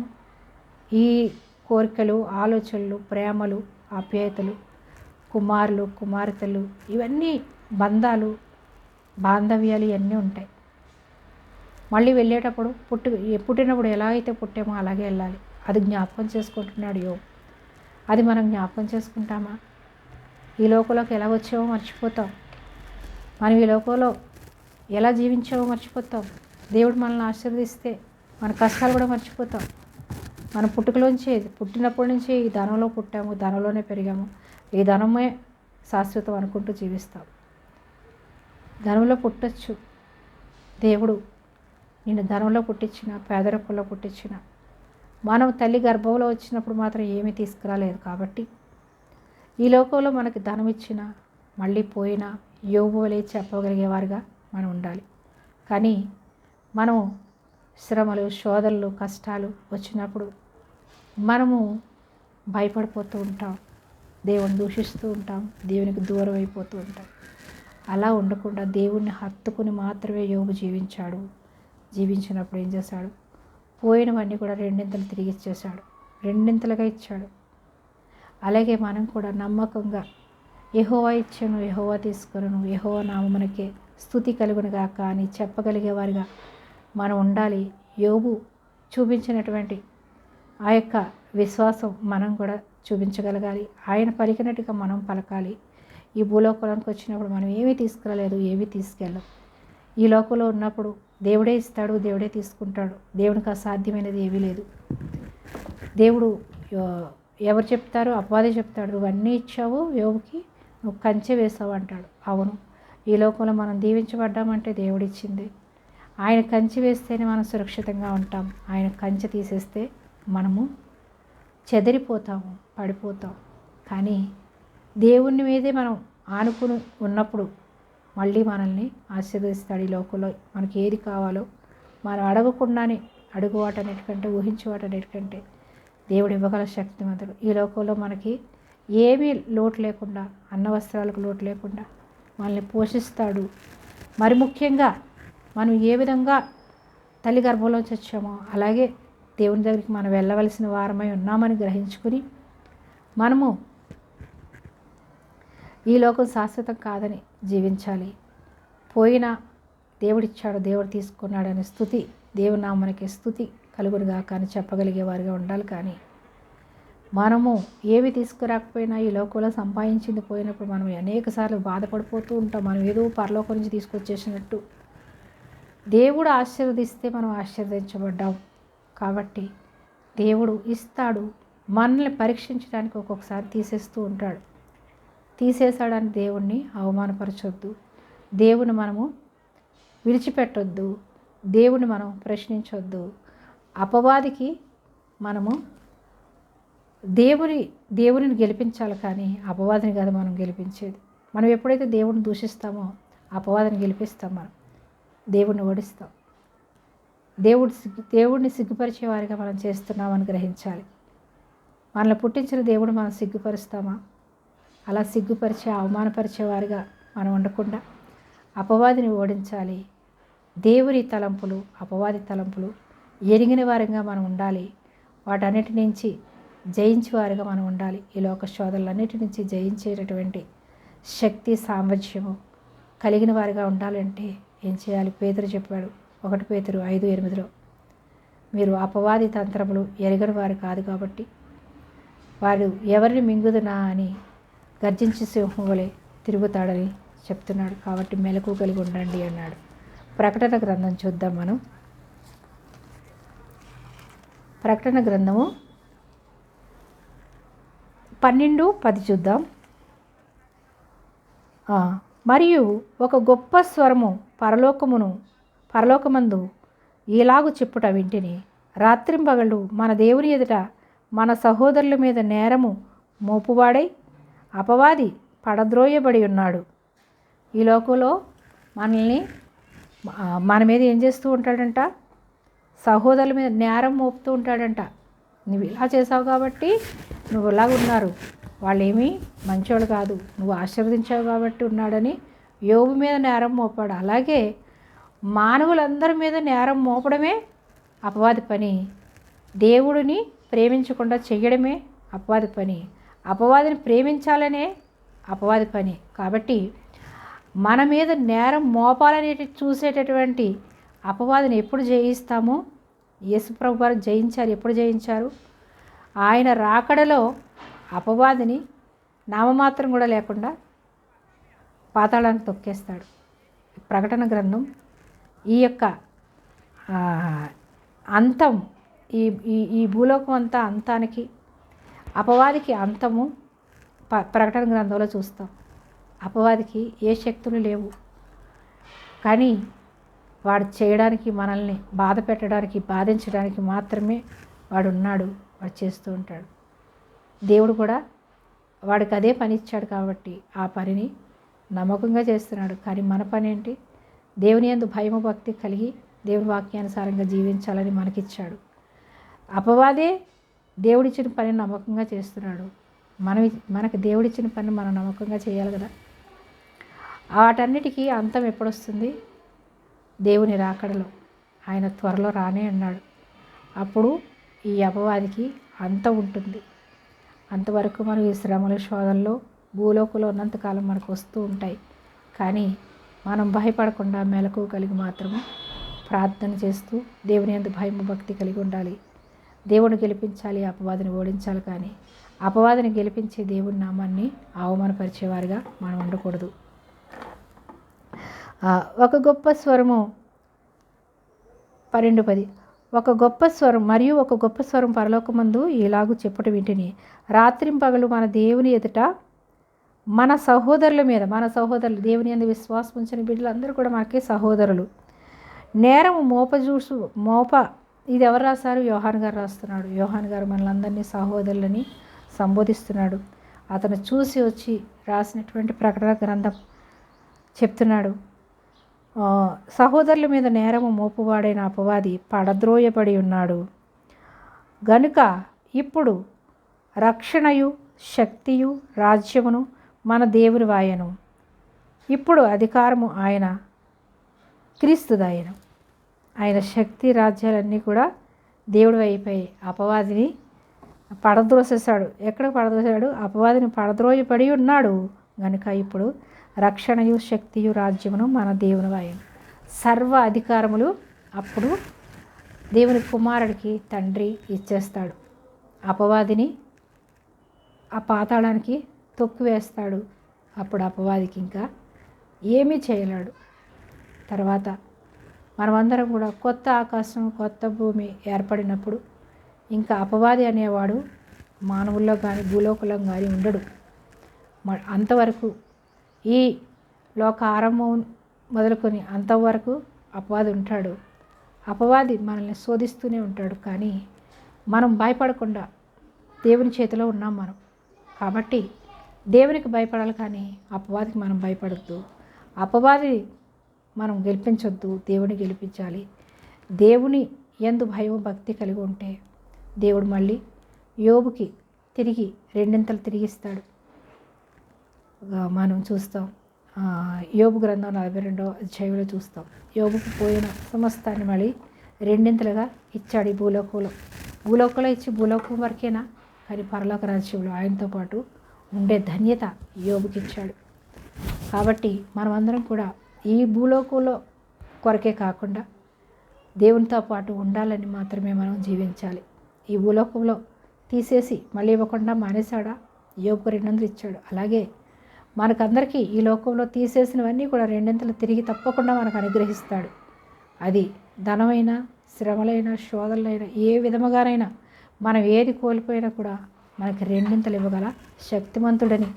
ఈ కోరికలు, ఆలోచనలు, ప్రేమలు, ఆప్యాయతలు, కుమారులు, కుమార్తెలు, ఇవన్నీ బంధాలు, బాంధవ్యాలు ఇవన్నీ ఉంటాయి. మళ్ళీ వెళ్ళేటప్పుడు పుట్టినప్పుడు ఎలా అయితే పుట్టామో అలాగే వెళ్ళాలి. అది జ్ఞాపకం చేసుకుంటున్నాడు యోబు. అది మనం జ్ఞాపకం చేసుకుంటామా? ఈ లోకంలోకి ఎలా వచ్చామో మర్చిపోతాం. మనం ఈ లోకంలో ఎలా జీవించామో మర్చిపోతాం. దేవుడు మనల్ని ఆశీర్వదిస్తే మన కష్టాలు కూడా మర్చిపోతాం. మన పుట్టినప్పటి నుంచి ఈ ధనంలో పుట్టాము, ధనంలోనే పెరిగాము, ఈ ధనమే శాశ్వతం అనుకుంటూ జీవిస్తాం. ధనంలో పుట్టచ్చు. దేవుడు నిన్ను ధనంలో పుట్టించిన, పేదరికంలో పుట్టించిన, మనం తల్లి గర్భంలో వచ్చినప్పుడు మాత్రం ఏమీ తీసుకురాలేదు. కాబట్టి ఈ లోకంలో మనకి ధనం ఇచ్చిన మళ్ళీ పోయినా యోబు వలె చెప్పగలిగేవారుగా మనం ఉండాలి. కానీ మనం శ్రమలు, శోధనలు, కష్టాలు వచ్చినప్పుడు మనము భయపడిపోతూ ఉంటాం, దేవుని దూషిస్తూ ఉంటాం, దేవునికి దూరం అయిపోతూ ఉంటాం. అలా ఉండకుండా దేవుణ్ణి హత్తుకుని మాత్రమే యోబు జీవించినప్పుడు ఏం చేశాడు? పోయినవన్నీ కూడా రెండింతలు తిరిగి ఇచ్చేశాడు, రెండింతలుగా ఇచ్చాడు. అలాగే మనం కూడా నమ్మకంగా యెహోవా ఇచ్చెను, యెహోవా తీసుకొనును, యెహోవా నామమునకే స్తుతి కలుగును గాక అని చెప్పగలిగేవారిగా మనం ఉండాలి. యోబు చూపించినటువంటి ఆ యొక్క విశ్వాసం మనం కూడా చూపించగలగాలి. ఆయన పలికినట్టుగా మనం పలకాలి. ఈ భూలోకానికి వచ్చినప్పుడు మనం ఏమీ తీసుకురాలేదు, ఏమీ తీసుకెళ్ళం. ఈ లోకంలో ఉన్నప్పుడు దేవుడే ఇస్తాడు, దేవుడే తీసుకుంటాడు. దేవునికి అసాధ్యమైనది ఏమీ లేదు. దేవుడు ఎవరు చెప్తారు? అపవాదే చెప్తాడు, నువ్వు అన్నీ ఇచ్చావు యోబుకి, నువ్వు కంచె వేసావు అంటాడు. అవును, ఈ లోకంలో మనం దీవించబడ్డామంటే దేవుడిచ్చింది. ఆయన కంచె వేస్తేనే మనం సురక్షితంగా ఉంటాం. ఆయన కంచె తీసేస్తే మనము చెదిరిపోతాము, పడిపోతాం. కానీ దేవుని మీదే మనం ఆనుకుని ఉన్నప్పుడు మళ్ళీ మనల్ని ఆశీర్వదిస్తాడు. ఈ లోకంలో మనకి ఏది కావాలో మనం అడగకుండానే, అడుగు వాటన్నిటికంటే, ఊహించే వాటన్నిటికంటే దేవుడు ఇవ్వగల శక్తిమంతుడు. ఈ లోకంలో మనకి ఏమీ లోటు లేకుండా, అన్న వస్త్రాలకు లోటు లేకుండా మనల్ని పోషిస్తాడు. మరి ముఖ్యంగా మనం ఏ విధంగా తల్లి గర్భంలోంచి వచ్చామో అలాగే దేవుని దగ్గరికి మనం వెళ్ళవలసిన వారమై ఉన్నామని గ్రహించుకుని మనము ఈ లోకం శాశ్వతం కాదని జీవించాలి. పోయినా దేవుడిచ్చాడు, దేవుడు తీసుకున్నాడని స్తుతి, దేవుని నామమునకే స్తుతి కలుగునుగా కానీ చెప్పగలిగేవారుగా ఉండాలి. కానీ మనము ఏవి తీసుకురాకపోయినా ఈ లోకంలో సంపాదించింది పోయినప్పుడు మనం అనేకసార్లు బాధపడిపోతూ ఉంటాం. మనం ఏదో పరలోకం నుంచి తీసుకొచ్చేసినట్టు. దేవుడు ఆశీర్వదిస్తే మనం ఆశీర్వదించబడ్డాం. కాబట్టి దేవుడు ఇస్తాడు. మనల్ని పరీక్షించడానికి ఒక్కొక్కసారి తీసేస్తూ ఉంటాడు. తీసేశాడని దేవుణ్ణి అవమానపరచొద్దు. దేవుని మనము విడిచిపెట్టొద్దు. దేవుని మనం ప్రశ్నించొద్దు. అపవాదికి మనము దేవునిని గెలిపించాలి, కానీ అపవాదిని కాదు మనం గెలిపించేది. మనం ఎప్పుడైతే దేవుడిని దూషిస్తామో అపవాదిని గెలిపిస్తాం, మనం దేవుడిని ఓడిస్తాం. దేవుడిని సిగ్గుపరిచే వారిగా మనం చేస్తున్నామని గ్రహించాలి. మనల్ని పుట్టించిన దేవుడు మనం సిగ్గుపరుస్తామా? అలా సిగ్గుపరిచే, అవమానపరిచే వారిగా మనం ఉండకుండా అపవాదిని ఓడించాలి. దేవుని తలంపులు, అపవాది తలంపులు ఎరిగిన వారిగా మనం ఉండాలి. వాటన్నిటి నుంచి జయించేవారిగా మనం ఉండాలి. ఈ లోక శోధనలన్నిటి నుంచి జయించేటటువంటి శక్తి, సామర్థ్యము కలిగిన వారిగా ఉండాలంటే ఏం చేయాలి? పేతురు చెప్పాడు, 1 పేతురు 5:8 మీరు అపవాది తంత్రములు ఎరగని వారు కాదు కాబట్టి వారు ఎవరిని మింగుదునా అని గర్జించి సింహం వలె తిరుగుతాడని చెప్తున్నాడు. కాబట్టి మెలకు కలిగి ఉండండి అన్నాడు. ప్రకటన గ్రంథం చూద్దాం మనం. ప్రకటన గ్రంథము 12:10 చూద్దాం. మరియు ఒక గొప్ప స్వరము పరలోకమందు ఇలాగు చెప్పుట వింటిని, రాత్రింపగళ్ళు మన దేవుని ఎదుట మన సహోదరుల మీద నేరము మోపువాడై అపవాది పడద్రోయబడి ఉన్నాడు. ఈ లోకంలో మన మీద ఏం చేస్తూ ఉంటాడంట? సహోదరుల మీద నేరం మోపుతూ ఉంటాడంట. నువ్వు ఇలా చేసావు కాబట్టి నువ్వు ఇలాగ ఉన్నారు, వాళ్ళేమీ మంచోళ్ళు కాదు, నువ్వు ఆశీర్వదించావు కాబట్టి ఉన్నాడని యోబు మీద నేరం మోపాడు. అలాగే మానవులందరి మీద నేరం మోపడమే అపవాది పని. దేవుడిని ప్రేమించకుండా చెయ్యడమే అపవాది పని. అపవాదిని ప్రేమించాలనే అపవాది పని. కాబట్టి మన మీద నేరం మోపాలని చూసేటటువంటి అపవాదిని ఎప్పుడు జయిస్తామో, యేసుప్రభు వారు జయించారు. ఎప్పుడు జయించారు? ఆయన రాకడలో అపవాదిని నామమాత్రం కూడా లేకుండా పాతాళానికి తొక్కేస్తాడు. ప్రకటన గ్రంథం ఈ యొక్క అంతం, ఈ భూలోకం అంతా అంతానికి, అపవాదికి అంతము ప్రకటన గ్రంథంలో చూస్తాం. అపవాదికి ఏ శక్తులు లేవు, కానీ వాడు చేయడానికి, మనల్ని బాధ పెట్టడానికి, బాధించడానికి మాత్రమే వాడు ఉన్నాడు. వాడు చేస్తూ ఉంటాడు. దేవుడు కూడా వాడికి అదే పని ఇచ్చాడు కాబట్టి ఆ పనిని నమ్మకంగా చేస్తున్నాడు. కానీ మన పని ఏంటి? దేవుని యందు భయము భక్తి కలిగి దేవుని వాక్యానుసారంగా జీవించాలని మనకిచ్చాడు. అపవాదే దేవుడిచ్చిన పని నమ్మకంగా చేస్తున్నాడు. మనకు దేవుడిచ్చిన పని మనం నమ్మకంగా చేయాలి కదా. వాటన్నిటికీ అంతం ఎప్పుడొస్తుంది? దేవుని రాకడలో. ఆయన త్వరలో రానే అన్నాడు. అప్పుడు ఈ అపవాదికి అంతం ఉంటుంది. అంతవరకు మనం ఈ శ్రమల శోధనలో భూలోకంలో ఉన్నంతకాలం మనకు వస్తూ ఉంటాయి. కానీ మనం భయపడకుండా మెలకు కలిగి మాత్రము ప్రార్థన చేస్తూ దేవుని యందు భయం భక్తి కలిగి ఉండాలి. దేవుని గెలిపించాలి, అపవాదిని ఓడించాలి. కానీ అపవాదిని గెలిపించే దేవుని నామాన్ని అవమానపరిచేవారిగా మనం ఉండకూడదు. ఒక గొప్ప స్వరము 12:10 ఒక గొప్ప స్వరం పరలోకమందు ఇలాగూ చెప్పుట వింటిని, రాత్రింపగలు మన దేవుని ఎదుట మన సహోదరుల మీద, మన సహోదరులు దేవుని యందు విశ్వాసం ఉంచిన బిడ్డలందరూ కూడా మనకి సహోదరులు, నేరము మోప ఇది ఎవరు రాశారు? యోహాన్ గారు రాస్తున్నాడు. యోహాన్ గారు మనలందరినీ సహోదరులని సంబోధిస్తున్నాడు. అతను చూసి వచ్చి రాసినటువంటి ప్రకటన గ్రంథం చెప్తున్నాడు. సహోదరుల మీద నేరము మోపువాడైన అపవాది పడద్రోయబడి ఉన్నాడు గనుక ఇప్పుడు రక్షణయు శక్తియు రాజ్యమును మన దేవుని వాయను. ఇప్పుడు అధికారము ఆయన క్రీస్తుదాయను. ఆయన శక్తి రాజ్యాలన్నీ కూడా దేవుడి వైపోయి అపవాదిని పడద్రోసేశాడు. ఎక్కడ పడద్రోసాడు? అపవాదిని పడద్రోయబడి ఉన్నాడు గనుక ఇప్పుడు రక్షణయు శక్తియు రాజ్యమును మన దేవుని వాయను. సర్వ అధికారములు అప్పుడు దేవుని కుమారుడికి తండ్రి ఇచ్చేస్తాడు. అపవాదిని ఆ పాతాళానికి తొక్కివేస్తాడు. అప్పుడు అపవాదికి ఇంకా ఏమీ చేయలేడు. తర్వాత మనమందరం కూడా కొత్త ఆకాశం కొత్త భూమి ఏర్పడినప్పుడు ఇంకా అపవాది అనేవాడు మానవుల్లో కానీ భూలోకంలో కానీ ఉండడు. అంతవరకు ఈ లోక ఆరంభం మొదలుకొని అంతవరకు అపవాది ఉంటాడు. అపవాది మనల్ని శోధిస్తూనే ఉంటాడు. కానీ మనం భయపడకుండా దేవుని చేతిలో ఉన్నాం మనం. కాబట్టి దేవునికి భయపడాలి, కానీ అపవాదికి మనం భయపడద్దు. అపవాది మనం గెలిపించొద్దు, దేవుని గెలిపించాలి. దేవుని యందు భయం భక్తి కలిగి ఉంటే దేవుడు మళ్ళీ యోబుకి తిరిగి రెండింతలు తిరిగిస్తాడు. మనం చూస్తాం. యోబు గ్రంథం 42వ అధ్యాయంలో చూస్తాం. యోబుకు పోయిన సమస్తాన్ని మళ్ళీ రెండింతలుగా ఇచ్చాడు. ఈ భూలోకంలో ఇచ్చి భూలోకం వరకేనా, కానీ పరలోక రాజ్యంలో ఆయనతో పాటు ఉండే ధన్యత యోబుకి ఇచ్చాడు. కాబట్టి మనమందరం కూడా ఈ భూలోకంలో కొరకే కాకుండా దేవునితో పాటు ఉండాలని మాత్రమే మనం జీవించాలి. ఈ భూలోకంలో తీసేసి మళ్ళీ ఇవ్వకుండా మానేశాడా? యోబుకు 200 ఇచ్చాడు. అలాగే మనకందరికీ ఈ లోకంలో తీసేసినవన్నీ కూడా రెండింతలు తిరిగి తప్పకుండా మనకు అనుగ్రహిస్తాడు. అది ధనమైనా, శ్రమలైనా, శోధనలైనా, ఏ విధముగానైనా మనం ఏది కోల్పోయినా కూడా మనకి రెండింతలు ఇవ్వగల శక్తిమంతుడని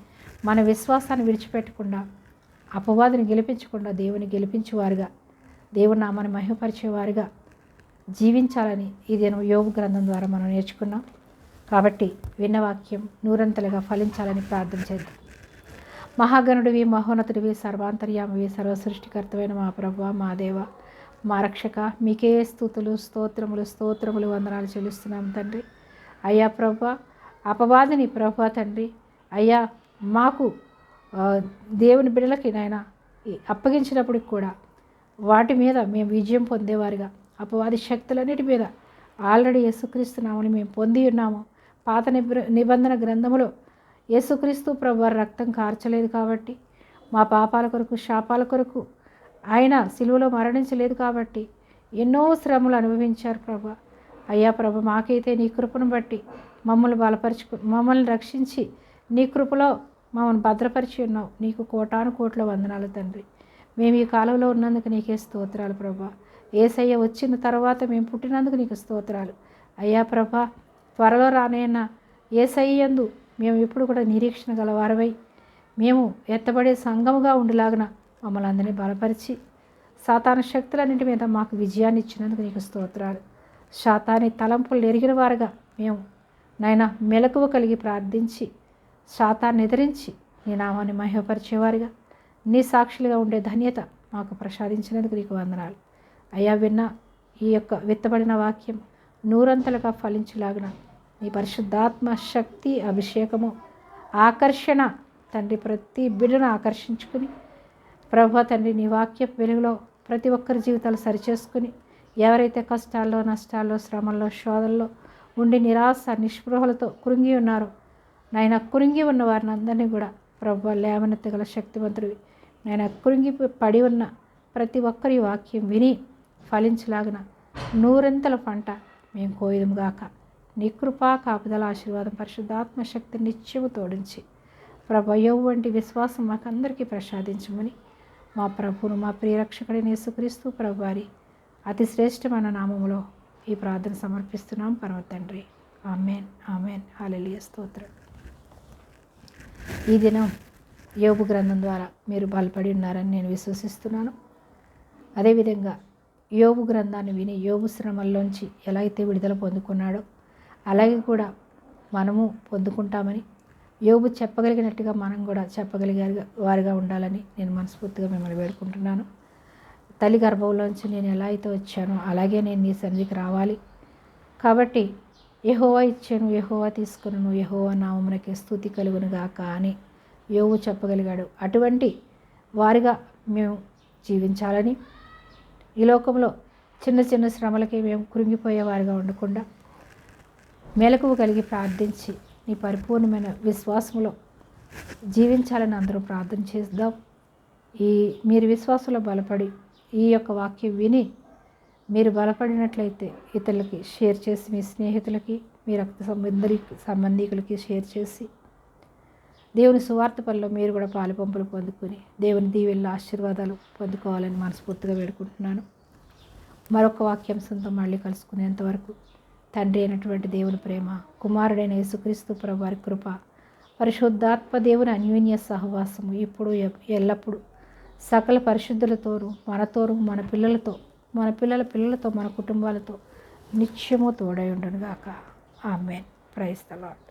మన విశ్వాసాన్ని విడిచిపెట్టకుండా, అపవాదిని గెలిపించకుండా దేవుని గెలిపించేవారుగా, దేవుని నామాన్ని మహిమపరిచేవారుగా జీవించాలని ఈ దినం యోబు గ్రంథం ద్వారా మనం నేర్చుకున్నాం. కాబట్టి విన్న వాక్యం నూరంతలుగా ఫలించాలని ప్రార్థన చేద్దాం. మహాగణుడివి, మహోన్నతుడివి, సర్వాంతర్యామివి, సర్వసృష్టికర్తమైన మా ప్రభువా, మా దేవ, మా రక్షక, మీకే స్తుతులు, స్తోత్రములు, వందనాలు చెల్లిస్తున్నాం తండ్రి. అయ్యా ప్రభువా, అపవాదిని ప్రభువా తండ్రి, అయ్యా మాకు దేవుని బిడ్డలకి నాయన అప్పగించినప్పటికి కూడా వాటి మీద మేము విజయం పొందేవారుగా, అపవాది శక్తులన్నిటి మీద ఆల్రెడీ యేసుక్రీస్తు నామని మేము పొంది ఉన్నాము. పాత నిబంధన గ్రంథములో యేసుక్రీస్తు ప్రభువారి రక్తం కార్చలేదు కాబట్టి, మా పాపాల కొరకు, శాపాల కొరకు ఆయన సిలువలో మరణించలేదు కాబట్టి ఎన్నో శ్రమలు అనుభవించారు ప్రభా. అయ్యా ప్రభా, మాకైతే నీ కృపను బట్టి మమ్మల్ని రక్షించి నీ కృపలో మమ్మల్ని భద్రపరిచి ఉన్నావు. నీకు కోటాను కోట్ల వందనాలు తండ్రి. మేము ఈ కాలంలో ఉన్నందుకు నీకే స్తోత్రాలు ప్రభా. యేసయ్య వచ్చిన తర్వాత మేము పుట్టినందుకు నీకు స్తోత్రాలు. అయ్యా ప్రభా, త్వరలో రానేన్న యేసయ్యందు మేము ఎప్పుడు కూడా నిరీక్షణ గలవారమై మేము ఎత్తబడే సంఘముగా ఉండేలాగిన మమ్మల్ని అందరినీ బలపరిచి సాతాను శక్తులన్నింటి మీద మాకు విజయాన్ని ఇచ్చినందుకు నీకు స్తోత్రాలు. సాతాని తలంపులు ఎరిగిన వారుగా మేము నాయన మెలకువ కలిగి ప్రార్థించి సాతాన్ని ఎదిరించి నీ నామాన్ని మహిమపరిచేవారుగా నీ సాక్షులుగా ఉండే ధన్యత మాకు ప్రసాదించినందుకు నీకు వందనాలు. అయ్యా, విన్న ఈ యొక్క విత్తబడిన వాక్యం నూరంతలుగా ఫలించులాగిన నీ పరిశుద్ధాత్మ శక్తి, అభిషేకము, ఆకర్షణ తండ్రి ప్రతి బిడ్డను ఆకర్షించుకుని ప్రభు తండ్రి నీ వాక్య వెలుగులో ప్రతి ఒక్కరి జీవితాలు సరిచేసుకుని ఎవరైతే కష్టాల్లో, నష్టాల్లో, శ్రమల్లో, శోధల్లో ఉండి నిరాశ, నిస్పృహలతో కృంగి ఉన్నారో నాయన, కృంగి ఉన్న వారిని అందరినీ కూడా ప్రభు లేవనెత్తగల శక్తివంతుడివి నాయన, కృంగి పడి ఉన్న ప్రతి ఒక్కరి వాక్యం విని ఫలించలాగిన నూరంతల పంట మేము కోయదుముగాక. నీ కృపా, కాపుదల, ఆశీర్వాదం, పరిశుద్ధాత్మ శక్తి నిత్యము తోడించి ప్రభు యోబు వంటి విశ్వాసం మాకందరికీ ప్రసాదించమని మా ప్రభువును, మా ప్రియరక్షకుడైన యేసుక్రీస్తు ప్రభు వారి అతి శ్రేష్టమైన నామములో ఈ ప్రార్థన సమర్పిస్తున్నాం పరమ తండ్రి. Amen, amen. హల్లెలూయా, స్తోత్రం. ఈ దినం యోబు గ్రంథం ద్వారా మీరు బలపడి ఉన్నారని నేను విశ్వసిస్తున్నాను. అదేవిధంగా యోబు గ్రంథాన్ని విని యోబు శ్రమల్లోంచి ఎలా అయితే విడుదల పొందుకున్నాడో అలాగే కూడా మనము పొందుకుంటామని, యోబు చెప్పగలిగినట్టుగా మనం కూడా చెప్పగలిగే వారిగా ఉండాలని నేను మనస్ఫూర్తిగా మిమ్మల్ని వేడుకుంటున్నాను. తల్లి గర్భంలోంచి నేను ఎలా అయితే వచ్చానో అలాగే నేను నీ సన్నిధికి రావాలి. కాబట్టి యెహోవా ఇచ్చాను, యెహోవా తీసుకును, యెహోవా నామమునకే స్తుతి కలుగును గాక అని యోబు చెప్పగలిగాడు. అటువంటి వారిగా మేము జీవించాలని, ఈ లోకంలో చిన్న చిన్న శ్రమలకి మేము కృంగిపోయేవారిగా ఉండకుండా మెలకువ కలిగి ప్రార్థించి నీ పరిపూర్ణమైన విశ్వాసంలో జీవించాలని అందరూ ప్రార్థన చేద్దాం. మీరు విశ్వాసంలో బలపడి ఈ యొక్క వాక్యం విని మీరు బలపడినట్లయితే ఇతరులకి షేర్ చేసి, మీ స్నేహితులకి, మీ రక్త సంబంధికులకి షేర్ చేసి దేవుని సువార్త పనిలో మీరు కూడా పాలుపంపులు పొందుకొని దేవుని దీవెనల ఆశీర్వాదాలు పొందుకోవాలని మనస్ఫూర్తిగా వేడుకుంటున్నాను. మరొక వాక్యాంశంతో మళ్ళీ కలుసుకునేంతవరకు తండ్రి అయినటువంటి దేవుని ప్రేమ, కుమారుడైన యేసుక్రీస్తు ప్రభు వారి కృప, పరిశుద్ధాత్మ దేవుని అన్యోన్య సహవాసము ఇప్పుడు ఎల్లప్పుడూ సకల పరిశుద్ధులతోనూ మనతోనూ, మన పిల్లలతో, మన పిల్లల పిల్లలతో, మన కుటుంబాలతో నిత్యము తోడై ఉండును గాక. ఆమేన్. Praise the lord.